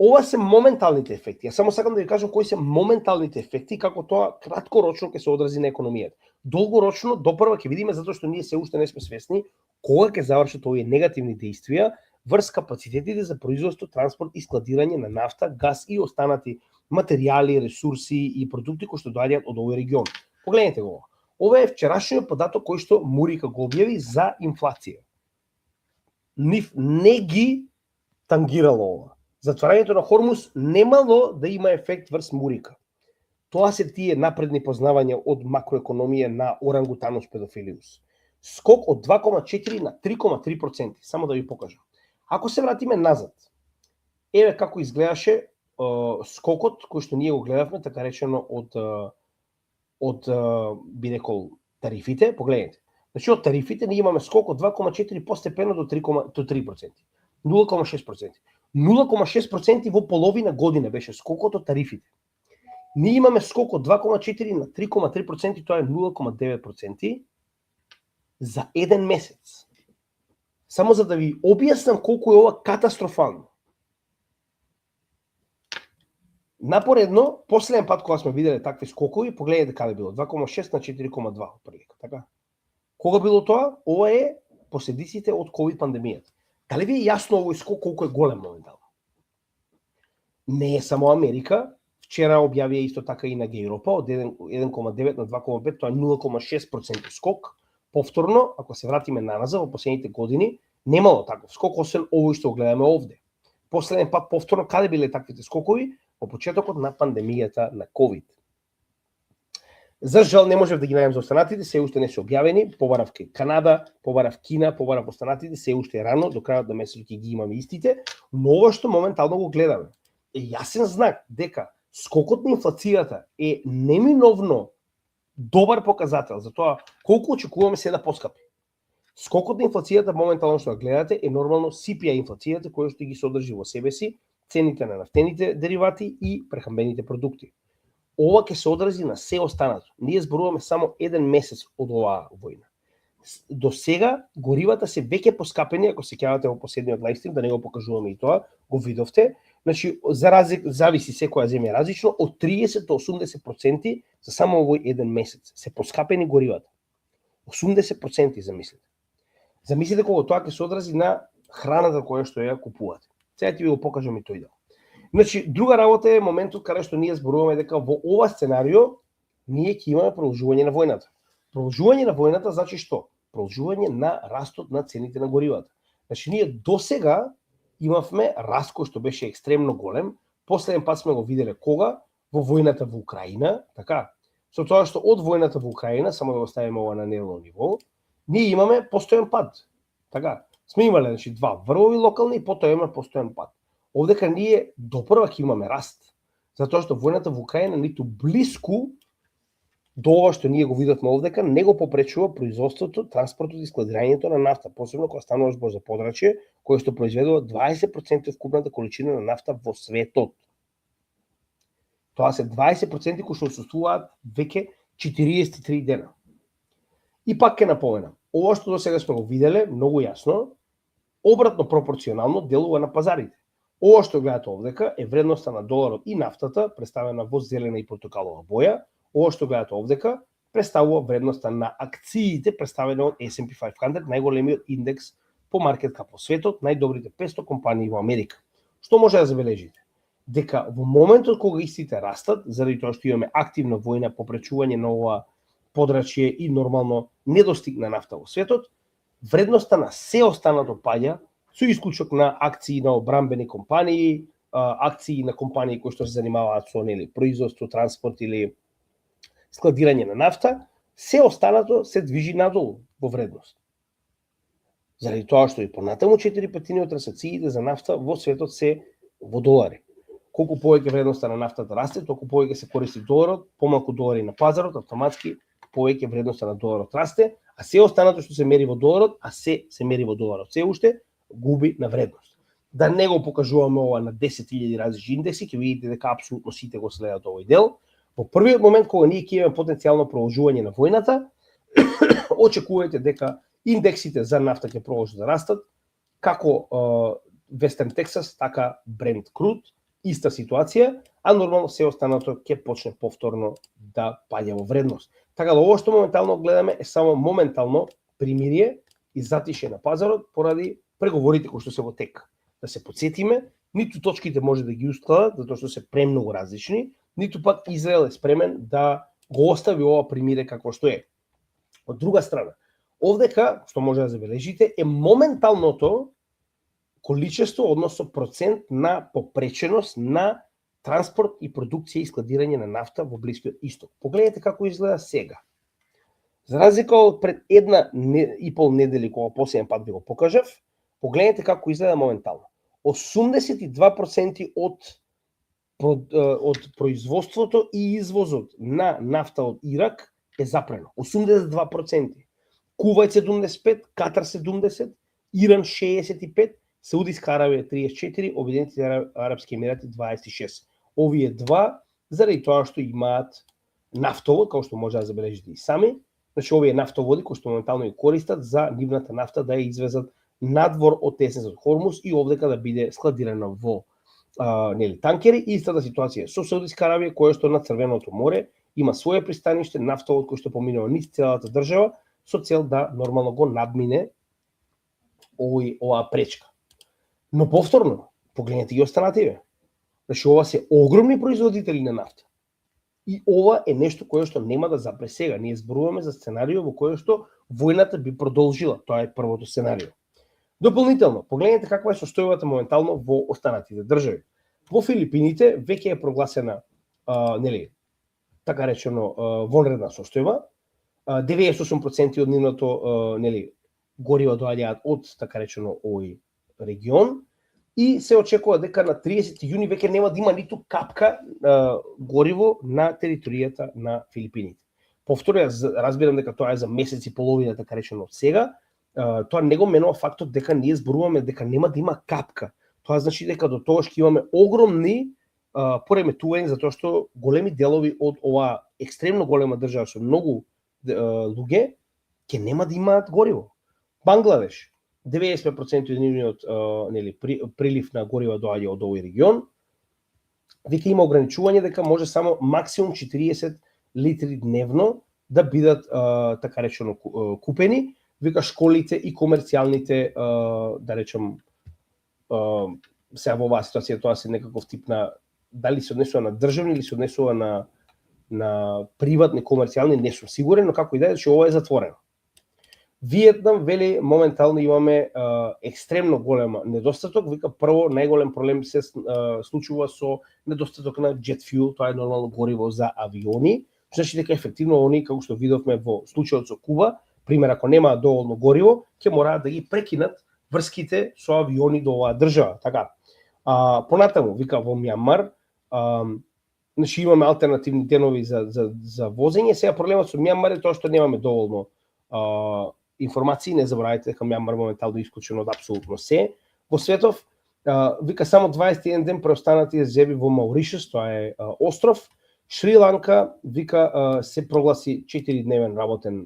ова се моменталните ефекти. Ја само сакам да ви кажам кои се моменталните ефекти, како тоа краткорочно ќе се одрази на економијата. Долгорочно, допрва ќе видиме, затоа што ние се уште не сме свесни, кога ќе завршат овие негативни действија врз капацитетите за производство, транспорт и складирање на нафта, газ и останати материјали, ресурси и продукти кои што доаѓаат од овој регион. Погледнете го. Ова е вчерашниот податок кој што Мурика го објави за инфлација. Нив не ги тангирало ова. Затварањето на Хормуз немало да има ефект врз Мурика. Тоа се тие напредни познавања од макроекономија на Орангутанус педофилиус. Скок од 2,4 на 3,3%. Само да ви покажам. Ако се вратиме назад, еве како изгледаше скокот кој што ние го гледавме, така речено од би рекол тарифите, погледнете. Значи од тарифите ние имаме скок од 2,4 постепено до 3%. 0,6%. 0,6% во половина година беше скокот од тарифите. Ние имаме скок од 2,4 на 3,3%, тоа е 0,9% за еден месец. Само за да ви објаснам колку е ова катастрофално. Напоредно, последен пат кога сме виделе такви скокови, погледнете каде било, 2,6 на 4,2 прилика, така? Кога било тоа? Ова е последиците од ковид пандемијата. Дали ви е јасно овој скок колку е голем моментално? Не е само Америка, вчера објавија исто така и на Европа од 1,9 на 2,5, тоа е 0,6% скок. Повторно, ако се вратиме наназад во последните години, немало таков скок, освен овој што го гледаме овде. Последен пат повторно каде биле таквите скокови? Во почетокот на пандемијата на COVID. За жал не можев да ги најдам за останатите, се уште не се објавени, побарав кај Канада, побарав Кина, побарав останатите, се уште е рано, до крајот на месецот ќе ги имаме истите, но ова што моментално го гледаме е јасен знак дека скокот на инфлацијата е неминовно добар показател за тоа колку очекуваме се да поскапи. Скокот на инфлацијата моментално што гледате е нормално CPI инфлацијата која што ги содржи во себе си цените на нафтените деривати и прехрамбените продукти. Ова ќе се одрази на се останато. Ние зборуваме само еден месец од оваа војна. До сега горивата се веќе поскапени, ако се сеќавате во последниот лајвстрим, да не го покажуваме и тоа, го видовте. Значи, зависи секоја земја различно, од 30 до 80% за само овој еден месец се поскапени горивата. 80% замислете. Замислете кога тоа ќе се одрази на храната која што ја купувате. Сега ќе ви го покажам и тој дел. Значи, друга работа е моментот каде што ние зборуваме дека во ова сценарио ние ќе имаме продолжување на војната. Продолжување на војната значи што? Продолжување на растот на цените на горивата. Значи, ние досега имавме раст кој што беше екстремно голем. Последен пат сме го виделе кога? Во војната во Украина, така? Со тоа што од војната во Украина, само да го ставиме ова на неделно ниво, ние имаме постојан пад. Така, сме имале значи два врвови локални и потоа имаме постојан пад. Овдека ние допрва ќе имаме раст, затоа што војната во Украина ниту блиску до ова што ние го видовме овдека не го попречува производството, транспортот и складирањето на нафта, посебно кога станува збор за подрачје кое што произведува 20% од вкупната количина на нафта во светот. Тоа се 20% кои што отсуствуваат веќе 43 дена. И пак ќе напоменам, ова што до сега сме го виделе многу јасно, обратно пропорционално делува на пазарите. Ова што гледате овдека е вредноста на доларот и нафтата, представена во зелена и портокалова боја. Ова што гледате овдека представува вредноста на акциите представени од S&P 500, најголемиот индекс по маркет кап во светот, најдобрите 500 компании во Америка. Што може да забележите? Дека во моментот кога истите растат, заради тоа што имаме активна војна, попречување на ова подрачје и нормално недостиг на нафта во светот, вредноста на се останато паѓа, со исклучок на акции на одбранбени компании, акции на компании кои што се занимаваат со производство, транспорт или складирање на нафта, се останато се движи надолу во вредност. Заради тоа што и понатаму 4/5 од трансакциите за нафта во светот се во долари. Колку повеќе вредноста на нафтата расте, толку повеќе се користи доларот, помалку долари на пазарот, автоматски повеќе вредноста на доларот расте, а се останато што се мери во доларот, се мери во доларот, се уште губи на вредност. Да не го покажуваме ова на 10.000 различни индекси, ќе видите дека апсолутно сите го следат овој дел. Во првиот момент кога ние ќе имаме потенцијално продолжување на војната, очекувајте дека индексите за нафта ќе продолжат да растат, како Western Texas, така Brent Crude, иста ситуација, а нормално се останато ќе почне повторно да паѓа во вредност. Така да ова што моментално гледаме е само моментално примирие и затише на пазарот поради преговорите кои што се во тек. Да се потсетиме, ниту точките може да ги ускладат, затоа што се премногу различни, ниту пак Израел е спремен да го остави ова примирие како што е. Од друга страна, овдека, што може да забележите, е моменталното количество, односно процент на попреченост на транспорт и продукција и складирање на нафта во Блискиот Исток. Погледнете како изгледа сега. За разлика од пред 1,5 недели, кога последен пат ви го покажав, погледнете како изгледа моментално. 82% од производството и извозот на нафта од Ирак е запрено. 82%. Кувајт 75%, Катар 70%, Иран 65%, Саудиска Аравија 34%, Обединетите Арапски Емирати 26%. Овие два, заради тоа што имаат нафтовод, како што може да забележите и сами, значи овие нафтоводи кои што моментално ги користат за нивната нафта да ја извезат надвор од тесниот Хормуз и овдека да биде складирана во танкери. Истата ситуација со Саудиска Аравија, која што на Црвеното море има свое пристаниште, нафтовод кој што поминува низ целата држава со цел да нормално го надмине оваа пречка. Но повторно, погледнете ги останативе. Значи ова се огромни производители на нафта. И ова е нешто кое што нема да запре сега. Ние зборуваме за сценарио во кое што војната би продолжила. Тоа е првото сценарио. Дополнително, погледнете каква е состојбата моментално во останатите држави. Во Филипините веќе е прогласена така речено вонредна состојба. 98% од нивното гориво доаѓаат од така речено овој регион и се очекува дека на 30 јуни веќе нема да има ниту капка гориво на територијата на Филипините. Повторно, разбирам дека тоа е за месец и половина, така речено од сега. Тоа не го менува фактот дека ние зборуваме дека нема да има капка. Тоа значи дека до тоа ќе имаме огромни пореметувања, затоа што големи делови од оваа екстремно голема држава со многу луѓе ќе нема да имаат гориво. Бангладеш, 90% од нивниот прилив на горива доаѓа од овој регион. Веќе има ограничување дека може само максимум 40 литри дневно да бидат така речено купени. Вика школите и комерцијалните, да речем, сега во оваа ситуација тоа се некаков тип на, дали се однесува на државни или се однесува на приватни, комерцијални, не сум сигурен, но како и да е, че ова е затворено. Виетнам, вели, моментално имаме екстремно голем недостаток. Вика, прво, најголем проблем се случува со недостаток на jet fuel, тоа е нормално гориво за авиони. Значи дека ефективно они, како што видовме во случајот со Куба, Пример, ако нема доволно гориво, ќе мораат да ги прекинат врските со авиони до оваа држава, така. Понатаму, вика во Мјанмар, значи имаме алтернативни денови за возење. Сега проблемот со Мјанмар е тоа што немаме доволно информации, не заборавајте дека Мјанмар моментално исклучен од апсолутно се во светов. Вика само 21 ден преостанати земји во Мауришус, тоа е остров. Шри Ланка вика се прогласи 4-дневен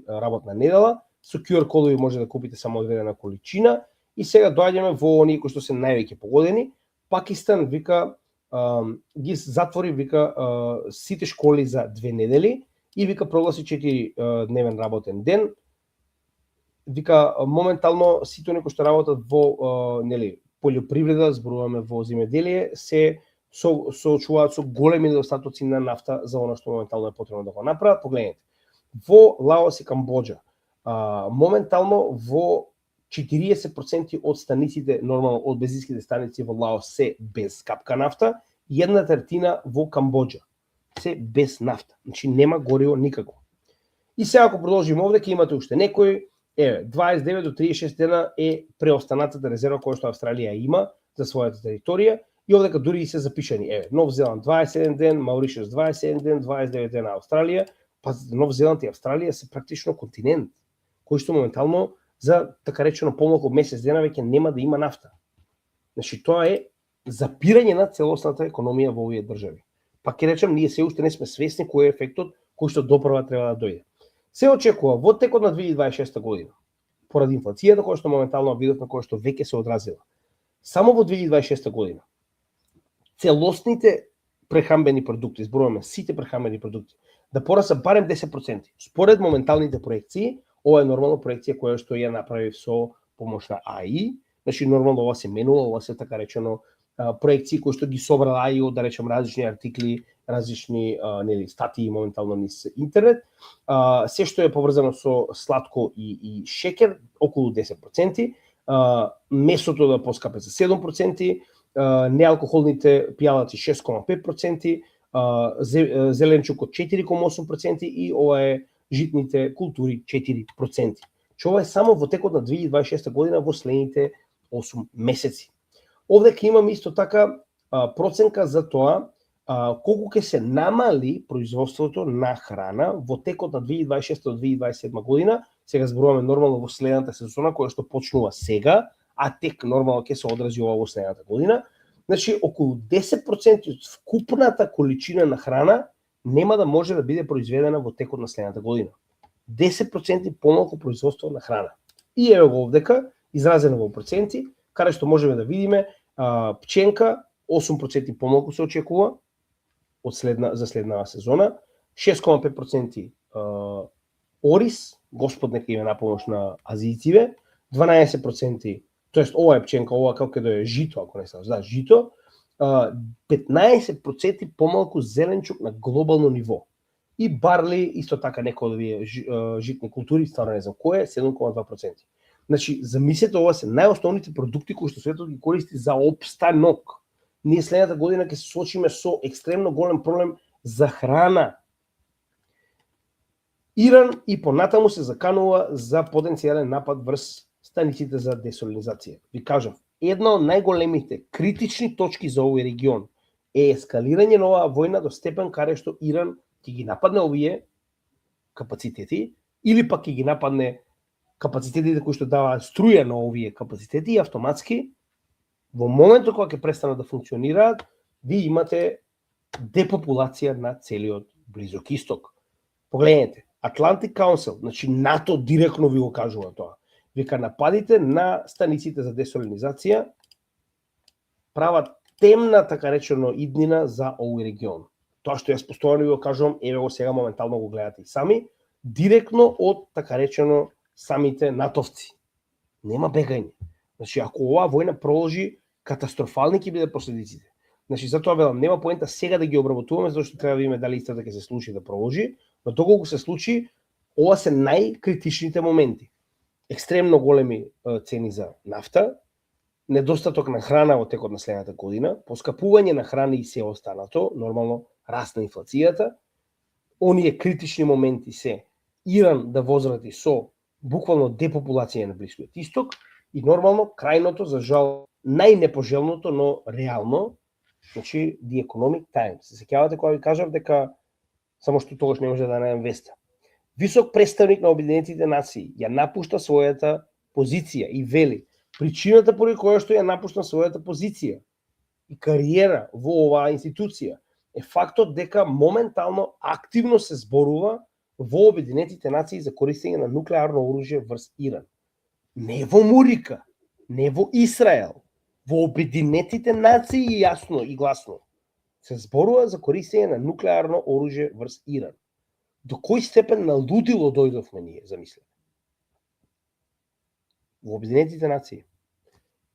работна недела, со QR кодови може да купите само одредена количина. И сега доаѓаме во оние кои што се највеќе погодени. Пакистан вика ги затвори вика сите школи за 2 недели и вика прогласи 4-дневен работен ден. Вика моментално сите оние кои што работат во полјопривреда, зборуваме во земјоделие, се соочуваат со големи недостатоци на нафта за она што моментално е потребно да го направат. Погледнете, во Лаос и Камбоџа, моментално во 40% од станиците, нормално од бензинските станици во Лаос се без капка нафта, 1/3 во Камбоџа се без нафта. Значи нема гориво никако. И сега ако продолжиме овде, ќе имате уште некои, 29 до 36 дена е преостанатата резерва која што Австралија има за својата територија. И овдека дури и се запишани, Нов Зеланд 27 ден, Мауришус 27 ден, 29 дена Австралија. Пазите, Нов Зеланд и Австралија се практично континент, кој што моментално за така речено помалку од месец дена веќе нема да има нафта. Значи тоа е запирање на целосната економија во овие држави. Па ќе речем, ние се уште не сме свесни кој е ефектот кој што допрва треба да дојде. Се очекува во текот на 2026 година, поради инфлацијата која што моментално видовме, која што веќе се одразила. Само во 2026 година целосните прехранбени продукти, зборуваме сите прехранбени продукти, да пораста барем 10%. Според моменталните проекции, ова е нормално проекција која што ја направив со помош на АИ, значи нормално ова се менува, ова се така речено проекции кои што ги собрала АИ од, да речем, различни артикли, различни статии моментално низ интернет. Се што е поврзано со сладко и шекер, околу 10%, месото да поскапе за 7%, неалкохолните пијалаци 6,5%, зеленчукот 4,8% и ова е житните култури 4%. Што ова е само во текот на 2026 година во следните 8 месеци. Овде ќе имаме исто така проценка за тоа колку ќе се намали производството на храна во текот на 2026 до 2027 година. Сега зборуваме нормално во следната сезона која што почнува сега, а тек нормално ќе се одрази ова во следната година. Значи, околу 10% од вкупната количина на храна нема да може да биде произведена во текот на следната година. 10% помалку производство на храна. И еве го овдека, изразено во проценти, каде што можеме да видиме пченка 8% помалку се очекува за следнава сезона, 6,5% ориз, Господ нека име на помош на азијциве, 12%, тоест ова е пченка, ова како ќе е жито, ако не се знае, жито, 15% помалку зеленчук на глобално ниво. И барли, исто така некои од овие житни култури, стварно не знам кој е, 7,2%. Значи, замислете, ова се најосновните продукти кои што светот ги користи за опстанок. Ние следната година ќе се соочиме со екстремно голем проблем за храна. Иран и понатаму се заканува за потенцијален напад врз станиците за десолинизација. Ви кажав, една од најголемите критични точки за овој регион е ескалирање на оваа војна до степен каде што Иран ќе ги нападне овие капацитети или пак ќе ги нападне капацитетите кои што даваат струја на овие капацитети и автоматски во моментот кога ќе престанат да функционираат, ви имате депопулација на целиот Близок Исток. Погледнете, Atlantic Council, значи НАТО директно ви го кажува тоа. Вика, нападите на станиците за десолинизација прават темна, така речено, иднина за овој регион. Тоа што јас постојано ви го кажувам, еве го сега моментално го гледате и сами, директно од, така речено, самите натовци. Нема бегање. Значи, ако оваа војна продолжи, катастрофални ќе биде последиците. Значи, затоа велам, нема поента сега да ги обработуваме, зашто треба да видиме дали истата ќе се случи да продолжи, но доколку се случи, ова се најкритичните моменти. Екстремно големи цени за нафта, недостаток на храна во текот на следната година, поскапување на храна и се останато, нормално раст на инфлацијата, оние критични моменти се Иран да возврати со буквално депопулација на Блискиот Исток и нормално крајното, за жал, најнепожелното, но реално, значи The Economic Times. Се сеќавате кога ви кажав дека само што тогаш не може да најдем веста. Висок представник на Обединетите нации ја напушта својата позиција и вели причината поради која што ја напушта својата позиција и кариера во оваа институција е фактот дека моментално активно се зборува во Обединетите нации за користење на нуклеарно оружје врз Иран. Не во Мурика, не во Израел, во Обединетите нации јасно и гласно се зборува за користење на нуклеарно оружје врз Иран. До кој степен на лудило дојдовме ние, замислете? Во Обединетите нации.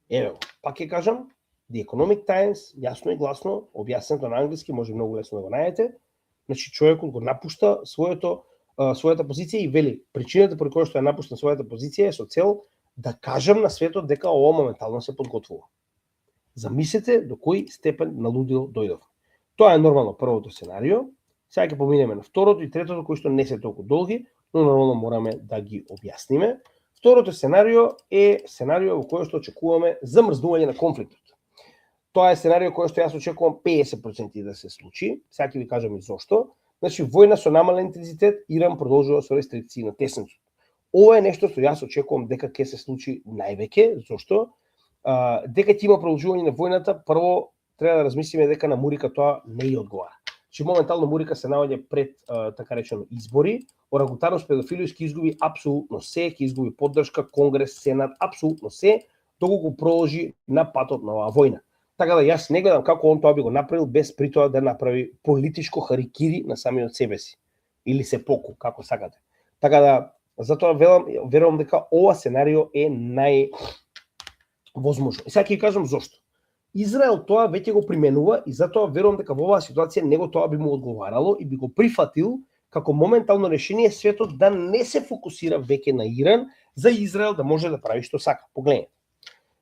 Еве, пак ќе кажам, The Economic Times, јасно и гласно, објаснето на англиски, може многу лесно да го најдете. Значи, човекот го напушта својата позиција и вели, причината поради која што ја напушта својата позиција е со цел да кажам на светот дека ова моментално се подготвува. Замислете до кој степен на лудило дојдовме. Тоа е нормално првото сценарио. Сега ќе поминеме на второто и третото, кои што не се толку долги, но нормално мораме да ги објасниме. Второто сценарио е сценарио во кое што очекуваме замрзнување на конфликтот. Тоа е сценарио кое што јас очекувам 50% да се случи. Сега ќе ви кажам и зошто. Значи, војна со намален интензитет, Иран продолжува со рестрикции на тесницот. Ова е нешто што јас очекувам дека ќе се случи највеќе. Зошто? Дека ќе има продолжување на војната, прво треба да размислиме дека на Мурика тоа не ја одговара. Че моментално Мурика се наоѓа пред така речено избори, орангутанус педофилиус ќе изгуби апсолутно се, ќе изгуби поддршка, Конгрес, Сенат, апсолутно се, доколку го продолжи на патот на оваа војна. Така да јас не гледам како он тоа би го направил без при тоа да направи политичко харикири на самиот себе си или сепоку, како сакате. Така да затоа верувам дека ова сценарио е највозможно. И сега ќе кажам зошто. Израел тоа веќе го применува и затоа верувам дека во оваа ситуација него тоа би му одговарало и би го прифатил како моментално решение светот да не се фокусира веќе на Иран, за Израел да може да прави што сака. Погледнете.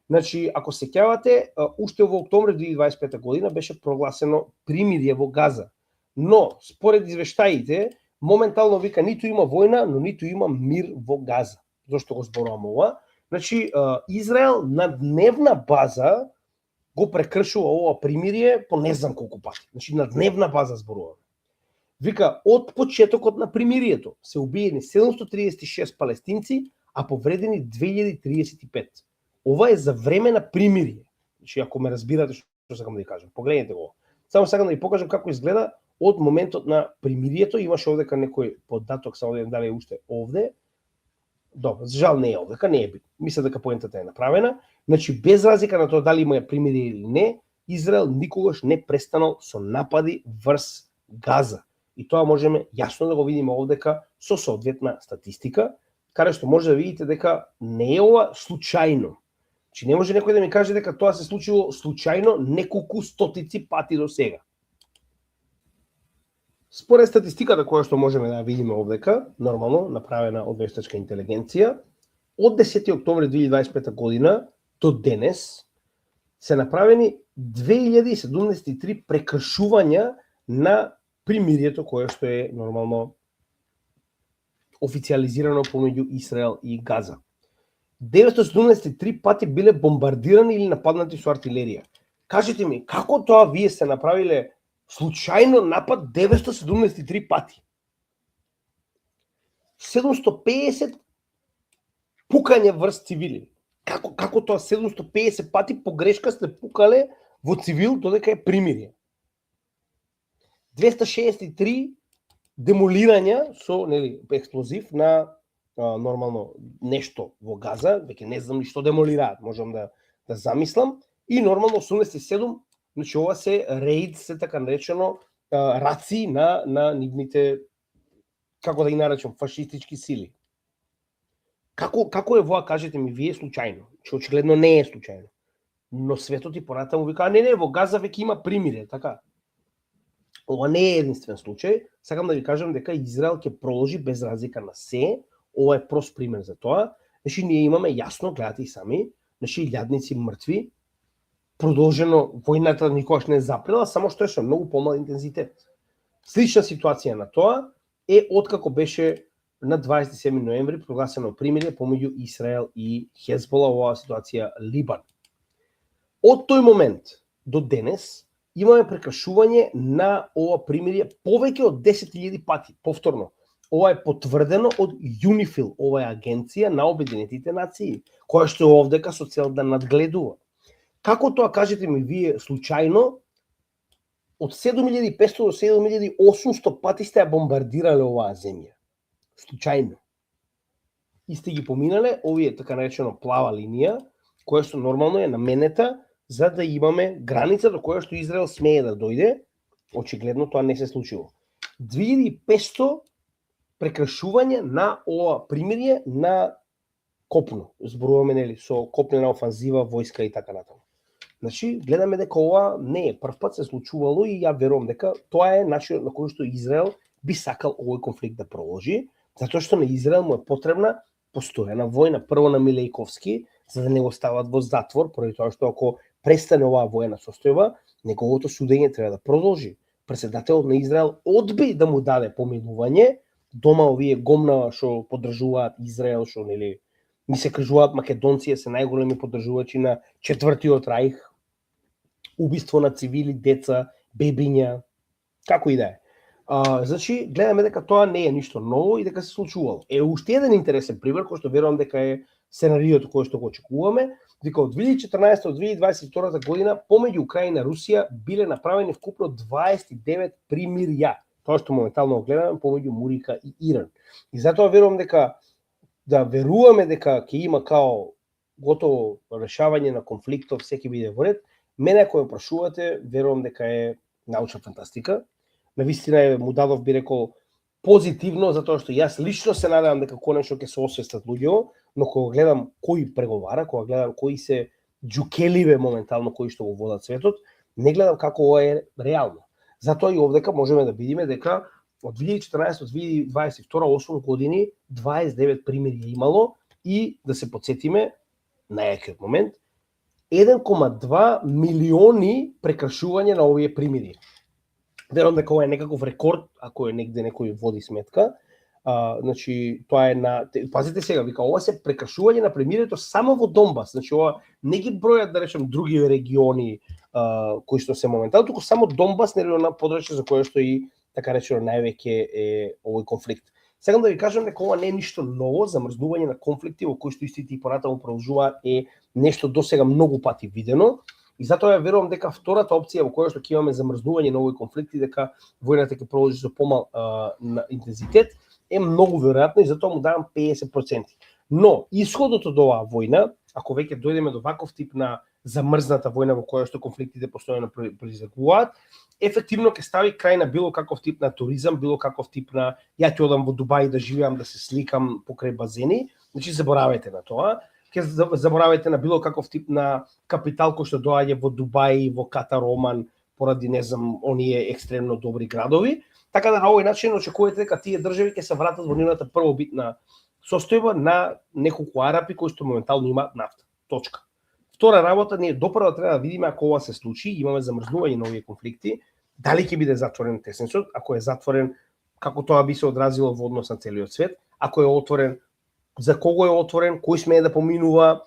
Значи, ако се сеќавате, уште во октомври 2025 година беше прогласено примирие во Газа. Но, според извештаите, моментално вика ниту има војна, но ниту има мир во Газа. Зошто го зборувам ова? Значи, Израел на дневна база го прекршува ова примирие по не знам колку пати. Значи, на дневна база зборуваме. Вика, од почетокот на примирието се убиени 736 палестинци, а повредени 2035. Ова е за време на примирие. Значи, ако ме разбирате што сакам да ви кажам, погледнете го. Само сакам да ви покажам како изгледа од моментот на примирието. Имаше овдека некој податок, само да видам дали е уште овде. Добро, за жал не е овдека, не е бит. Мисля дека поентата е направена. Значи, без разлика на тоа дали има примирие или не, Израел никогаш не престанал со напади врз Газа. И тоа можеме јасно да го видиме овдека со соодветна статистика, каде што може да видите дека не е ова случајно. Значи, не може некој да ми каже дека тоа се случило случајно неколку стотици пати до сега. Според статистиката која што можеме да видиме овдека, нормално направена од вештачка интелигенција, од 10 октомври 2025 година до денес се направени 2073 прекршувања на примирието кое што е нормално официализирано помеѓу Израел и Газа. 973 пати биле бомбардирани или нападнати со артилерија. Кажете ми, како тоа вие сте направиле случајно напад 973 пати? 750 пукање врз цивили. Како тоа 750 пати погрешка сте пукале во цивил додека е примирие? 263 демолирања со експлозив на нормално нешто во Газа, веќе не знам ни што демолираат, можам да замислам, и нормално 87, значи ова се рейд, се така наречено раци на нивните, како да ги наречам, фашистички сили. Како е воа, кажете ми, вие случајно? Че очигледно не е случајно. Но светот и понатаму вика, не, во Газа веќе има примирие, така. Ова не е единствен случај. Сакам да ви кажам дека Израел ќе продолжи без разлика на се. Ова е прост пример за тоа. Значи, ние имаме јасно, гледате и сами, значи, илјадници мртви, продолжено, војната никогаш не е запрела, само што е со многу помал интензитет. Слична ситуација на тоа е откако беше на 27 ноември прогласено примирие помеѓу Израел и Хезбола во оваа ситуација Либан. Од тој момент до денес имаме прекршување на ова примирие повеќе од 10.000 пати. Повторно, ова е потврдено од UNIFIL, ова е агенција на Обединетите нации, која што е овдека со цел да надгледува. Како тоа, кажете ми вие, случајно, од 7500 до 7800 пати сте ја бомбардирале оваа земја? Случајно. И сте ги поминале овие така наречено плава линија, која што нормално е наменета за да имаме граница до која што Израел смее да дојде. Очигледно тоа не се случило. 2500 прекршување на ова примирие на копно. Зборуваме нели со копнена офанзива, војска и така натаму. Значи, гледаме дека ова не е прв пат се случувало и ја верувам дека тоа е начинот на кој што Израел би сакал овој конфликт да продолжи, затоа што на Израел му е потребна постојана војна, прво на Милејковски, за да не го стават во затвор, поради тоа што ако престане оваа војна состојба, неговото судење треба да продолжи. Претседателот на Израел одби да му даде помилување, дома овие гомна што поддржуваат Израел, што нели ни се кажуваат македонци се најголеми поддржувачи на четвртиот рајх, убиство на цивили, деца, бебиња, како и да е. Значи, гледаме дека тоа не е ништо ново и дека се случувало. Уште еден интересен пример, кој што верувам дека е сценариото кој што го очекуваме, дека од 2014 до 2022 година помеѓу Украина и Русија биле направени вкупно 29 примирја. Тоа што моментално гледаме помеѓу Мурика и Иран. И затоа верувам дека веруваме дека ќе има као готово решавање на конфликтов, секи биде во ред. Мене ако ме прашувате, верувам дека е научна фантастика. Навистина му дадов би рекол позитивно, затоа што јас лично се надевам дека конечно ќе се освестат луѓето, но кога гледам кои преговара, кога гледам кои се џукеливе моментално кои што го водат светот, не гледам како ова е реално. Затоа и овдека можеме да видиме дека од 2014 до 2022 8 години 29 примирија имало и да се потсетиме најакиот момент 1,2 милиони прекршувања на овие примирија. Верувам дека ова е некаков рекорд, ако е негде некој води сметка. Значи, тоа е на... Пазите сега, вика, ова се прекршување на примирието само во Донбас. Значи, ова не ги бројат, да речем, други региони кои што се моментално, туку само Донбас, нели на подрачје за кое што и, така речено, највеќе е овој конфликт. Сега да ви кажам дека ова не е ништо ново, замрзнување на конфликти во кои што истите и понатаму продолжуваат е нешто досега многу пати видено. И затоа ја верувам дека втората опција во која што ќе имаме замрзнување на овој конфликт и дека војната ќе продолжи со помал интензитет е многу веројатно и затоа му давам 50%. Но исходот од оваа војна, ако веќе дојдеме до ваков тип на замрзната војна во која што конфликтите постојано произлегуваат, ефективно ќе стави крај на било каков тип на туризам, било каков тип на ја ќе одам во Дубај да живеам, да се сликам покрај базени, значи заборавајте на тоа. Ќе заборавајте на било каков тип на капитал кој што доаѓа во Дубај, во Катар, Оман, поради не знам оние екстремно добри градови. Така да на овој начин очекувате дека тие држави ќе се вратат во нивната првобитна состојба на неколку арапи кои што моментално имаат нафта. Точка. Втора работа, ние допрва треба да видиме ако ова се случи, имаме замрзнување на овие конфликти, дали ќе биде затворен тесенцот, ако е затворен, како тоа би се одразило во однос на целиот свет, ако е отворен, за кого е отворен, кој смее да поминува,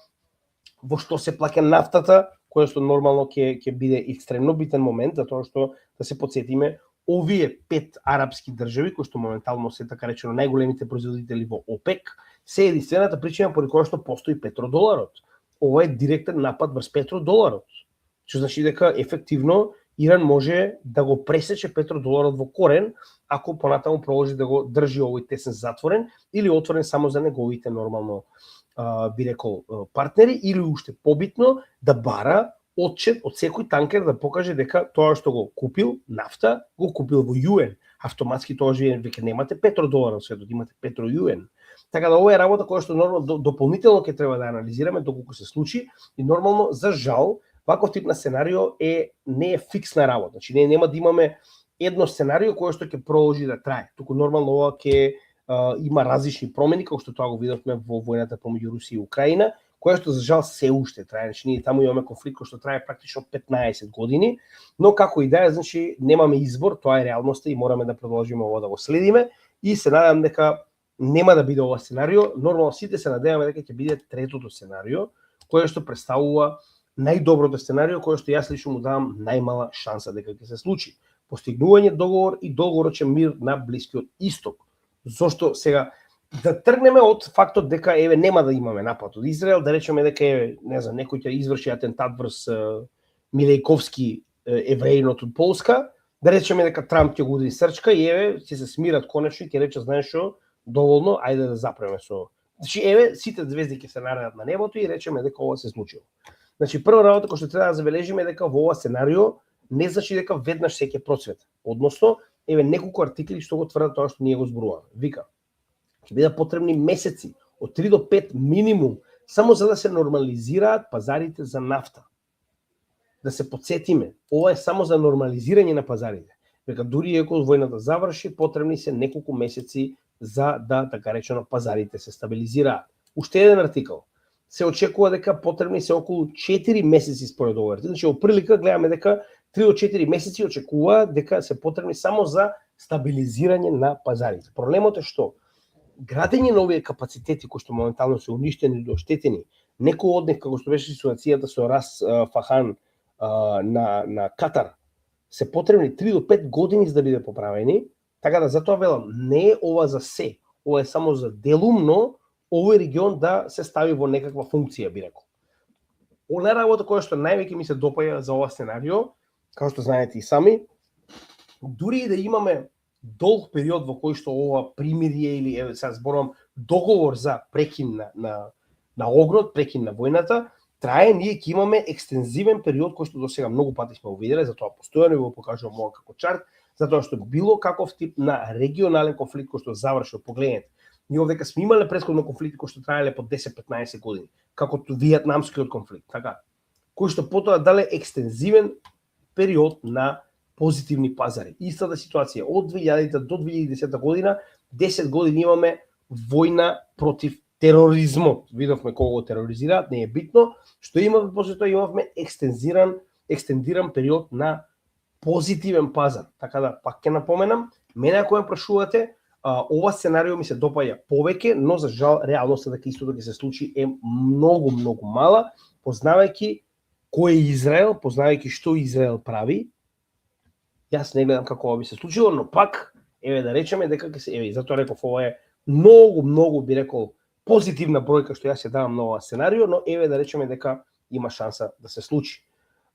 во што се плаќа нафтата, која што нормално ќе биде екстремно битен момент, затоа што да се потсетиме овие 5 арапски држави кои што моментално се така речено најголемите производители во ОПЕК, се единствената причина поради која што постои петродоларот. Ова е директен напад врз петродоларот. Што значи дека ефективно Иран може да го пресече петродоларот во корен ако понатаму продолжи да го држи овој тесен затворен или отворен само за неговите нормално би рекол партнери, или уште побитно да бара отчет од секој танкер да покаже дека тоа што го купил нафта го купил во ЮН. Автоматски тоа веќе немате петродолар во светот, имате петро-ЮН. Така да ова е работа која што нормално дополнително ќе треба да анализираме доколку се случи и нормално за жал ваков тип на сценарио не е фиксна работа. Значи ние нема да имаме едно сценарио кое што ќе продолжи да трае. Туку нормално ова ќе има различни промени, како што тоа го видовме во војната помеѓу Русија и Украина, која што за жал се уште трае. Значи ние таму имаме конфликт кој што трае практично 15 години, но како и да е, значи немаме избор, тоа е реалноста и мораме да продолжиме ова да го следиме и се надевам дека нема да биде ова сценарио, нормално сите се надеваме дека ќе биде третото сценарио, кое што представува најдоброто сценарио, кое што јас лично му давам најмала шанса дека ќе се случи. Постигнување договор и долгорочен мир на Блискиот Исток. Зошто сега да тргнеме од фактот дека еве нема да имаме напад од Израел, да речеме дека еве, не знам, некој ќе изврши атентат врз Милејковски евреинот од Полска, да речеме дека Трамп ќе го удари срчка и еве ќе се смират конечно и ќе рече знаеш што, доволно, ајде да запреме со. Значи еве сите звезди ќе се наредат на небото и речеме дека ова се случило. Значи прва работа која што треба да забележиме е дека во ова сценарио не значи дека веднаш се ќе процвета. Односно, еве неколку артикли што го тврдат тоа што ние го зборуваме. Вика, ќе бидат потребни месеци, од 3 до 5 минимум, само за да се нормализираат пазарите за нафта. Да се потсетиме, ова е само за нормализирање на пазарите. Века дури ако војната заврши, потребни се неколку месеци за да, така речено, пазарите се стабилизираат. Уште еден артикл. Се очекува дека потребни се околу 4 месеци според овој артикл. Значи, оприлика гледаме дека 3 до 4 месеци очекува дека се потребни само за стабилизирање на пазарите. Проблемот е што градење на овие капацитети кои што моментално се уништени или оштетени, некој од нив како што беше ситуацијата со Рас Фахан на Катар, се потребни 3 до 5 години за да биде поправени, така да затоа велам, не е ова за се, ова е само за делумно овој регион да се стави во некаква функција, би рекол. Она работа која што највеќе ми се допаѓа за ова сценарио, како што знаете и сами, дури и да имаме долг период во кој што ова примирие или еве сега зборувам договор за прекин на огнот, прекин на војната, трае, ние ќе имаме екстензивен период кој што досега многу пати сме го виделе, затоа постојано го покажувам ова како чарт, затоа што било каков тип на регионален конфликт кој што завршил, погледнете. Ние овдека сме имале претходно конфликти кои што траеле по 10-15 години, како виетнамскиот конфликт, така, кој што потоа дале екстензивен период на позитивни пазари. Истата ситуација од 2000 до 2010 година, 10 години имаме војна против тероризмот. Видовме кого го тероризираат, не е битно, што имавме после тоа имавме екстендиран период на позитивен пазар. Така да пак ќе напоменам, мене ако ме прашувате, ова сценарио ми се допаѓа повеќе, но за жал реалноста дека истото ќе се случи е многу мала, познавајќи кој е Израел, познавајќи што Израел прави. Јас не гледам како ова би се случило, но пак еве да речеме дека ќе се еве, затоа реков ова е многу би рекол позитивна бројка што јас ја давам на ова сценарио, но еве да речеме дека има шанса да се случи.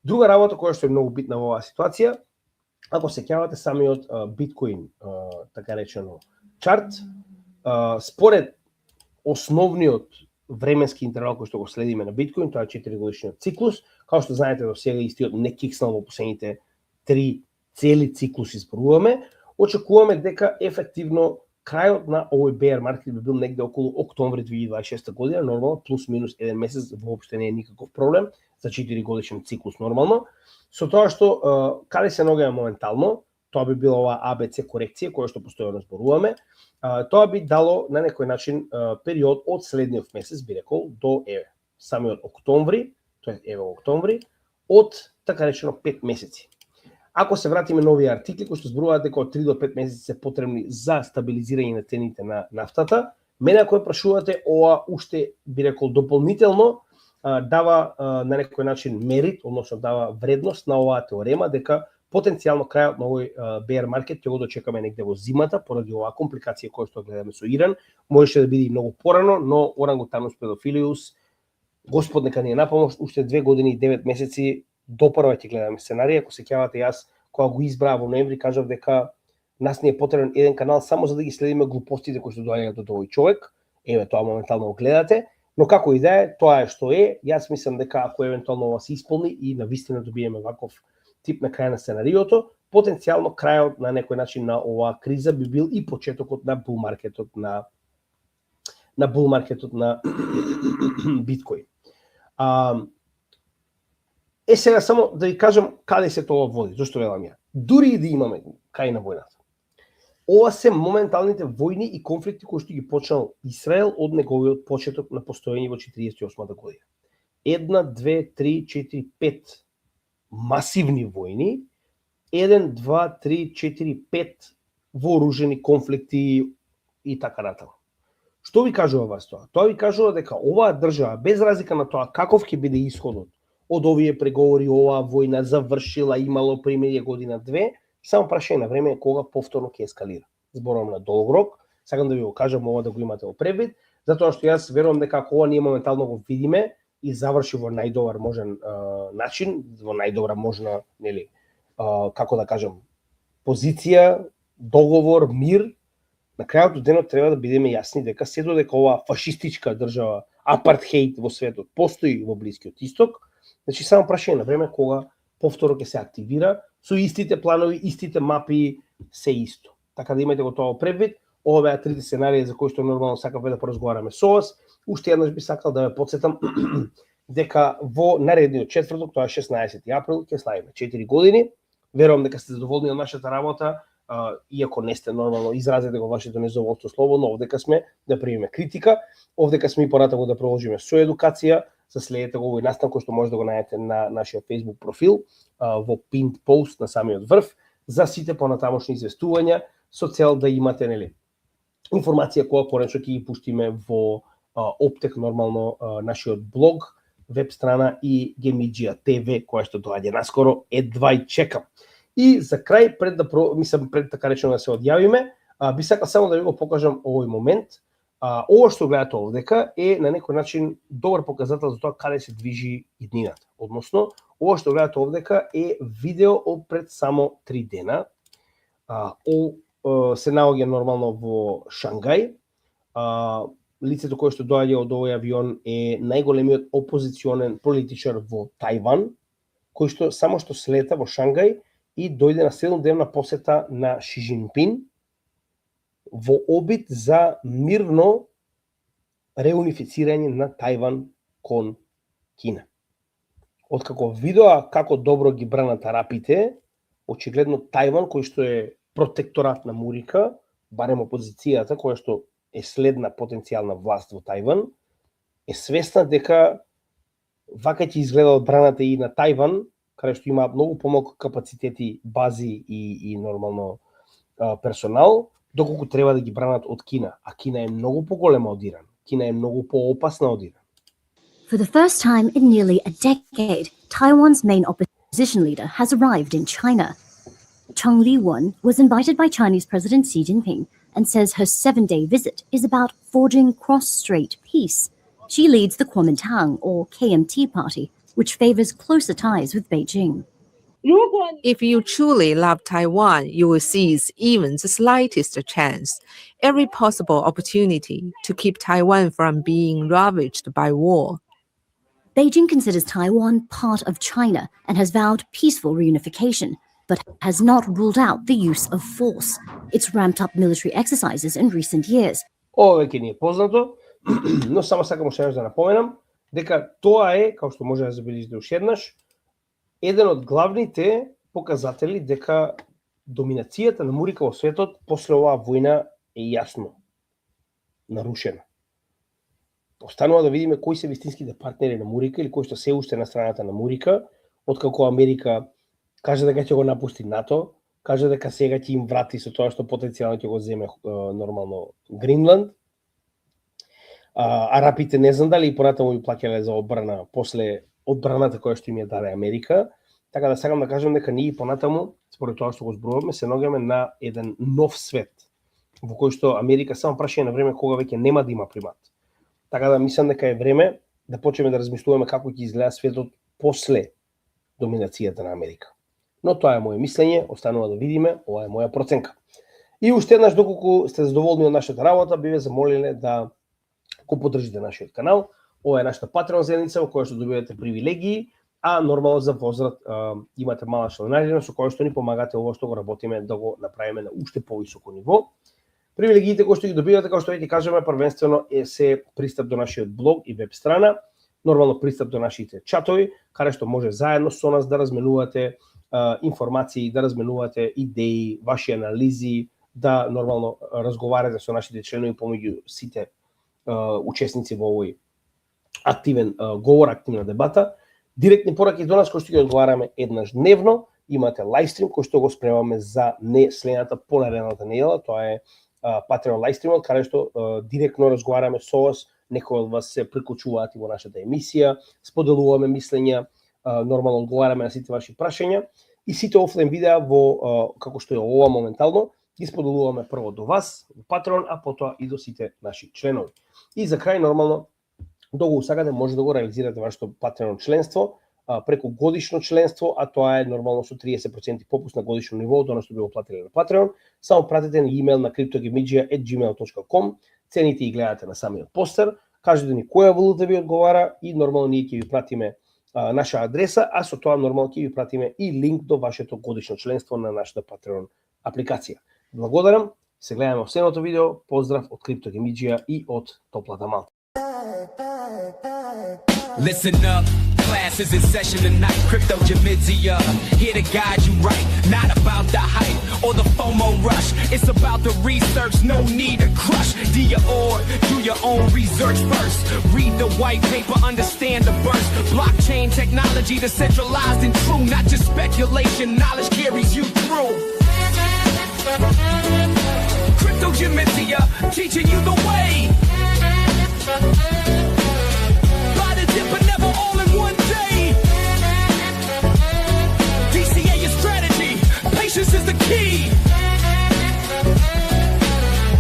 Друга работа која што е многу битна во оваа ситуација, ако се сеќавате самиот биткоин, така речено, чарт, според основниот временски интервал кој што го следиме на биткоин, тоа е 4 годишниот циклус, како што знаете до сега истиот не кикснал во последните 3 цели циклуси зборуваме, очекуваме дека ефективно крајот на овој bear маркет би бил негде околу октомври 2026 година, нормално плюс минус 1 месец, воопште не е никаков проблем за 4 годишен циклус нормално. Со тоа што каде се наоѓаме моментално, тоа би била оваа ABC корекција која што постојано зборуваме, тоа би дало на некој начин период од следниот месец, би рекол, до еве самиот октомври, тоа е еве октомври, од така речено 5 месеци. Ако се вратиме на овие артикли кои што зборуваат дека од 3 до 5 месеци се потребни за стабилизирање на цените на нафтата, мене ако ја прашувате, ова уште би рекол дополнително дава на некој начин мерит, односно дава вредност на оваа теорема дека потенцијално крајот на овој bear маркет ќе го дочекаме негде во зимата поради оваа компликација која што гледаме со Иран. Можеше да биде и многу порано, но Orangutannus pedophileus, Господ нека ни е на помош, уште 2 години и 9 месеци допрва ќе гледаме сценарија. Ако се сеќавате, јас кога го избраа во ноември кажав дека нас ни е потребен еден канал само за да ги следиме глупостите кои што доаѓаат од овој човек. Еве тоа моментално го гледате, но како и да е, тоа е што е. Јас мислам дека ако евентуално ова се исполни и навистина добиеме ваков тип на крај на сценариото, потенцијално крајот на некој начин на оваа криза би бил и почетокот на бул маркетот на биткоин. Сега само да ви кажам каде се тоа води, зашто велам ја. Дури и да имаме крај на војната, ова се моменталните војни и конфликти кои што ги почнал Израел од неговиот почеток на постоење во 48 година. 1, 2, 3, 4, 5 масивни војни, 1, 2, 3, 4, 5 вооружени конфликти и така натаму. Што ви кажува вас тоа? Тоа ви кажува дека оваа држава, без разлика на тоа каков ќе биде исходот од овие преговори, оваа војна завршила, имало примирие година-две, само прашање на време кога повторно ќе ескалира. Зборувам на долг рок, сакам да ви го кажам ова да го имате во предвид, затоа што јас верувам дека ако ова ние моментално го видиме и заврши во најдобар можен начин, во најдобра можна, нели, како да кажам, позиција, договор, мир, на крајот од денот треба да бидеме јасни дека се додека оваа фашистичка држава, апартхеид во светот постои во Блискиот Исток, значи само прашање на време кога повторно ќе се активира со истите планови, истите мапи, се исто. Така да имате го тоа предвид. Ова беа трите сценарии за кои што нормално сакавме да поразговараме со вас. Уште еднаш би сакал да ве потсетам дека во наредниот четврток, тоа е 16 април, ќе славиме 4 години. Верувам дека сте задоволни од нашата работа, иако не сте нормално изразете го вашето незадоволство слободно, овдека сме да примиме критика, овдека сме и понатаму да продолжиме со едукација. Следете го овој настан кој што може да го најдете на нашиот Facebook профил во pinned post на самиот врв за сите понатамошни известувања со цел да имате, нели, информација која конечно ќе ги пуштиме во Оптек нормално нашиот блог, веб страна и Гемиџија ТВ која што доаѓа наскоро, едва и чекам. И за крај пред така речено да се одјавиме, би сакал само да ви го покажам овој момент. Ова што гледате овдека е на некој начин добар показател за тоа каде се движи иднината. Односно, ова што гледате овдека е видео од пред само 3 дена. Се наоѓа нормално во Шангај. Лицето кое што доаѓа од овој авион е најголемиот опозиционен политичар во Тајван, кој што само што слета во Шангај и дојде на 7-дневна посета на Ши Џинпин во обид за мирно реунифицирање на Тајван кон Кина. Откако видоа како добро ги бранат арапите, очигледно Тајван, кој што е протекторат на Мурика, барем опозицијата која што е следна потенцијална власт во Тајван, е свесна дека вака ќе изгледа одбраната и на Тајван, каде што има многу помалку капацитети, бази и нормално персонал, доколку треба да ги бранат од Кина. А Кина е многу поголема од Иран. Кина е многу поопасна од Иран. For the first time in nearly a decade, Taiwan's main opposition leader has arrived in China. Cheng Li-wen was invited by Chinese President Xi Jinping and says her 7-day visit is about forging cross-strait peace. She leads the Kuomintang, or KMT party, which favors closer ties with Beijing. If you truly love Taiwan, you will seize even the slightest chance, every possible opportunity to keep Taiwan from being ravaged by war. Beijing considers Taiwan part of China and has vowed peaceful reunification, but has not ruled out the use of force. It's ramped up military exercises in recent years. Ова веќе ни е познато, но само сакам уште еднаш да напоменам дека тоа е, како што може да забележите уште еднаш, еден од главните показатели дека доминацијата на Мурика во светот после оваа војна е јасно нарушена. Останува да видиме кои се вистинските партнери на Мурика или кои што се уште на страната на Мурика, откако Америка каже дека ќе го напусти НАТО, каже дека сега ќе им врати со тоа што потенцијално ќе го земе нормално Гринланд. Арапите не знам дали и понатаму им плаќале за одбрана после одбраната која што им ја даде Америка. Така да сакам да кажам дека ние понатаму, според тоа што го зборуваме, се наоѓаме на еден нов свет, во кој што Америка само прашање на време кога веќе нема да има примат. Така да мислам дека е време да почнеме да размислуваме како ќе изгледа светот после доминацијата на Америка. Но тоа е моје мислење, останува да видиме, ова е моја проценка. И уште еднаш, доколку сте задоволни од нашата работа, би ве замолиле да го поддржите нашиот канал. Ова е нашата Patreon заедница во која што добивате привилегии, а нормално за возврат имате мала членарина со која што ни помагате ова што го работиме да го направиме на уште повисоко ниво. Привилегиите кои што ги добивате, како што веќе кажаме, првенствено се пристап до нашиот блог и веб страна, нормално пристап до нашите чатови, каде што може заедно со нас да разменувате информации, да разменувате идеи, ваши анализи, да нормално разговарате со нашите членови помеѓу сите учесници во овој активен говор, активна дебата. Директни пораки до нас кои што ги одговараме еднаш дневно, имате лайвстрим кој што го спремаме за не следната понаредната недела, тоа е Patreon livestreamот, каде што директно разговараме со вас, некои од вас се прикочуваат и во нашата емисија, споделуваме мислења, нормално одговараме на сите ваши прашања и сите офлайн видеа во како што е ова моментално ги споделуваме прво до вас во Patreon, а потоа и до сите наши членови. И за крај нормално доколку усакате може да го реализирате вашето Patreon членство преку годишно членство, а тоа е нормално со 30% попуст на годишно ниво од она што би го платиле на Patreon. Само пратете на имејл на cryptogamidjia@gmail.com, цените и гледате на самиот постер, кажете ни која валута ви одговара и нормално ние ќе ви пратиме наша адреса, а со тоа нормално ќе ви пратиме и линк до вашето годишно членство на нашата Patreon апликација. Благодарам, се гледаме во следното видео, поздрав од Cryptogamidjia и од топлата Малта. Listen up, class is in session tonight. Cryptogamidjia, here to guide you right. Not about the hype or the FOMO rush. It's about the research, no need to crush. Do your own research first. Read the white paper, understand the burst. Blockchain technology, decentralized and true. Not just speculation, knowledge carries you through. Cryptogamidjia, teaching you the way. But never all in one day. DCA is strategy, patience is the key.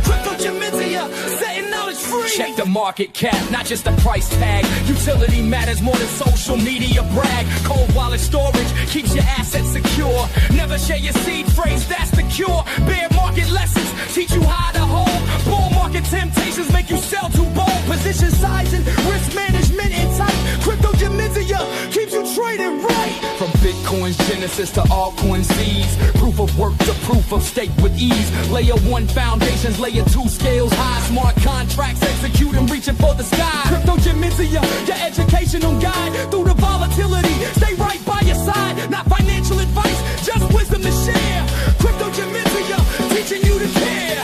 Cryptogamidjia, setting knowledge free. Check the market cap, not just the price tag. Utility matters more than social media brag. Cold wallet storage keeps your assets secure. Never share your seed phrase, that's the cure. Bear market lessons teach you how to hold. Bull market temptations make you sell too bold. Position sizing, risk management and tight. Cryptogamidjia keeps you trading right. From Bitcoin's genesis to altcoin seeds, proof of work to proof of stake with ease. Layer 1 foundations, layer 2 scales high. Smart contracts executing, reaching for the sky. Cryptogamidjia, your educational guide through the volatility. Stay right by your side, not financial advice, just wisdom to share. Cryptogamidjia, teaching you to care.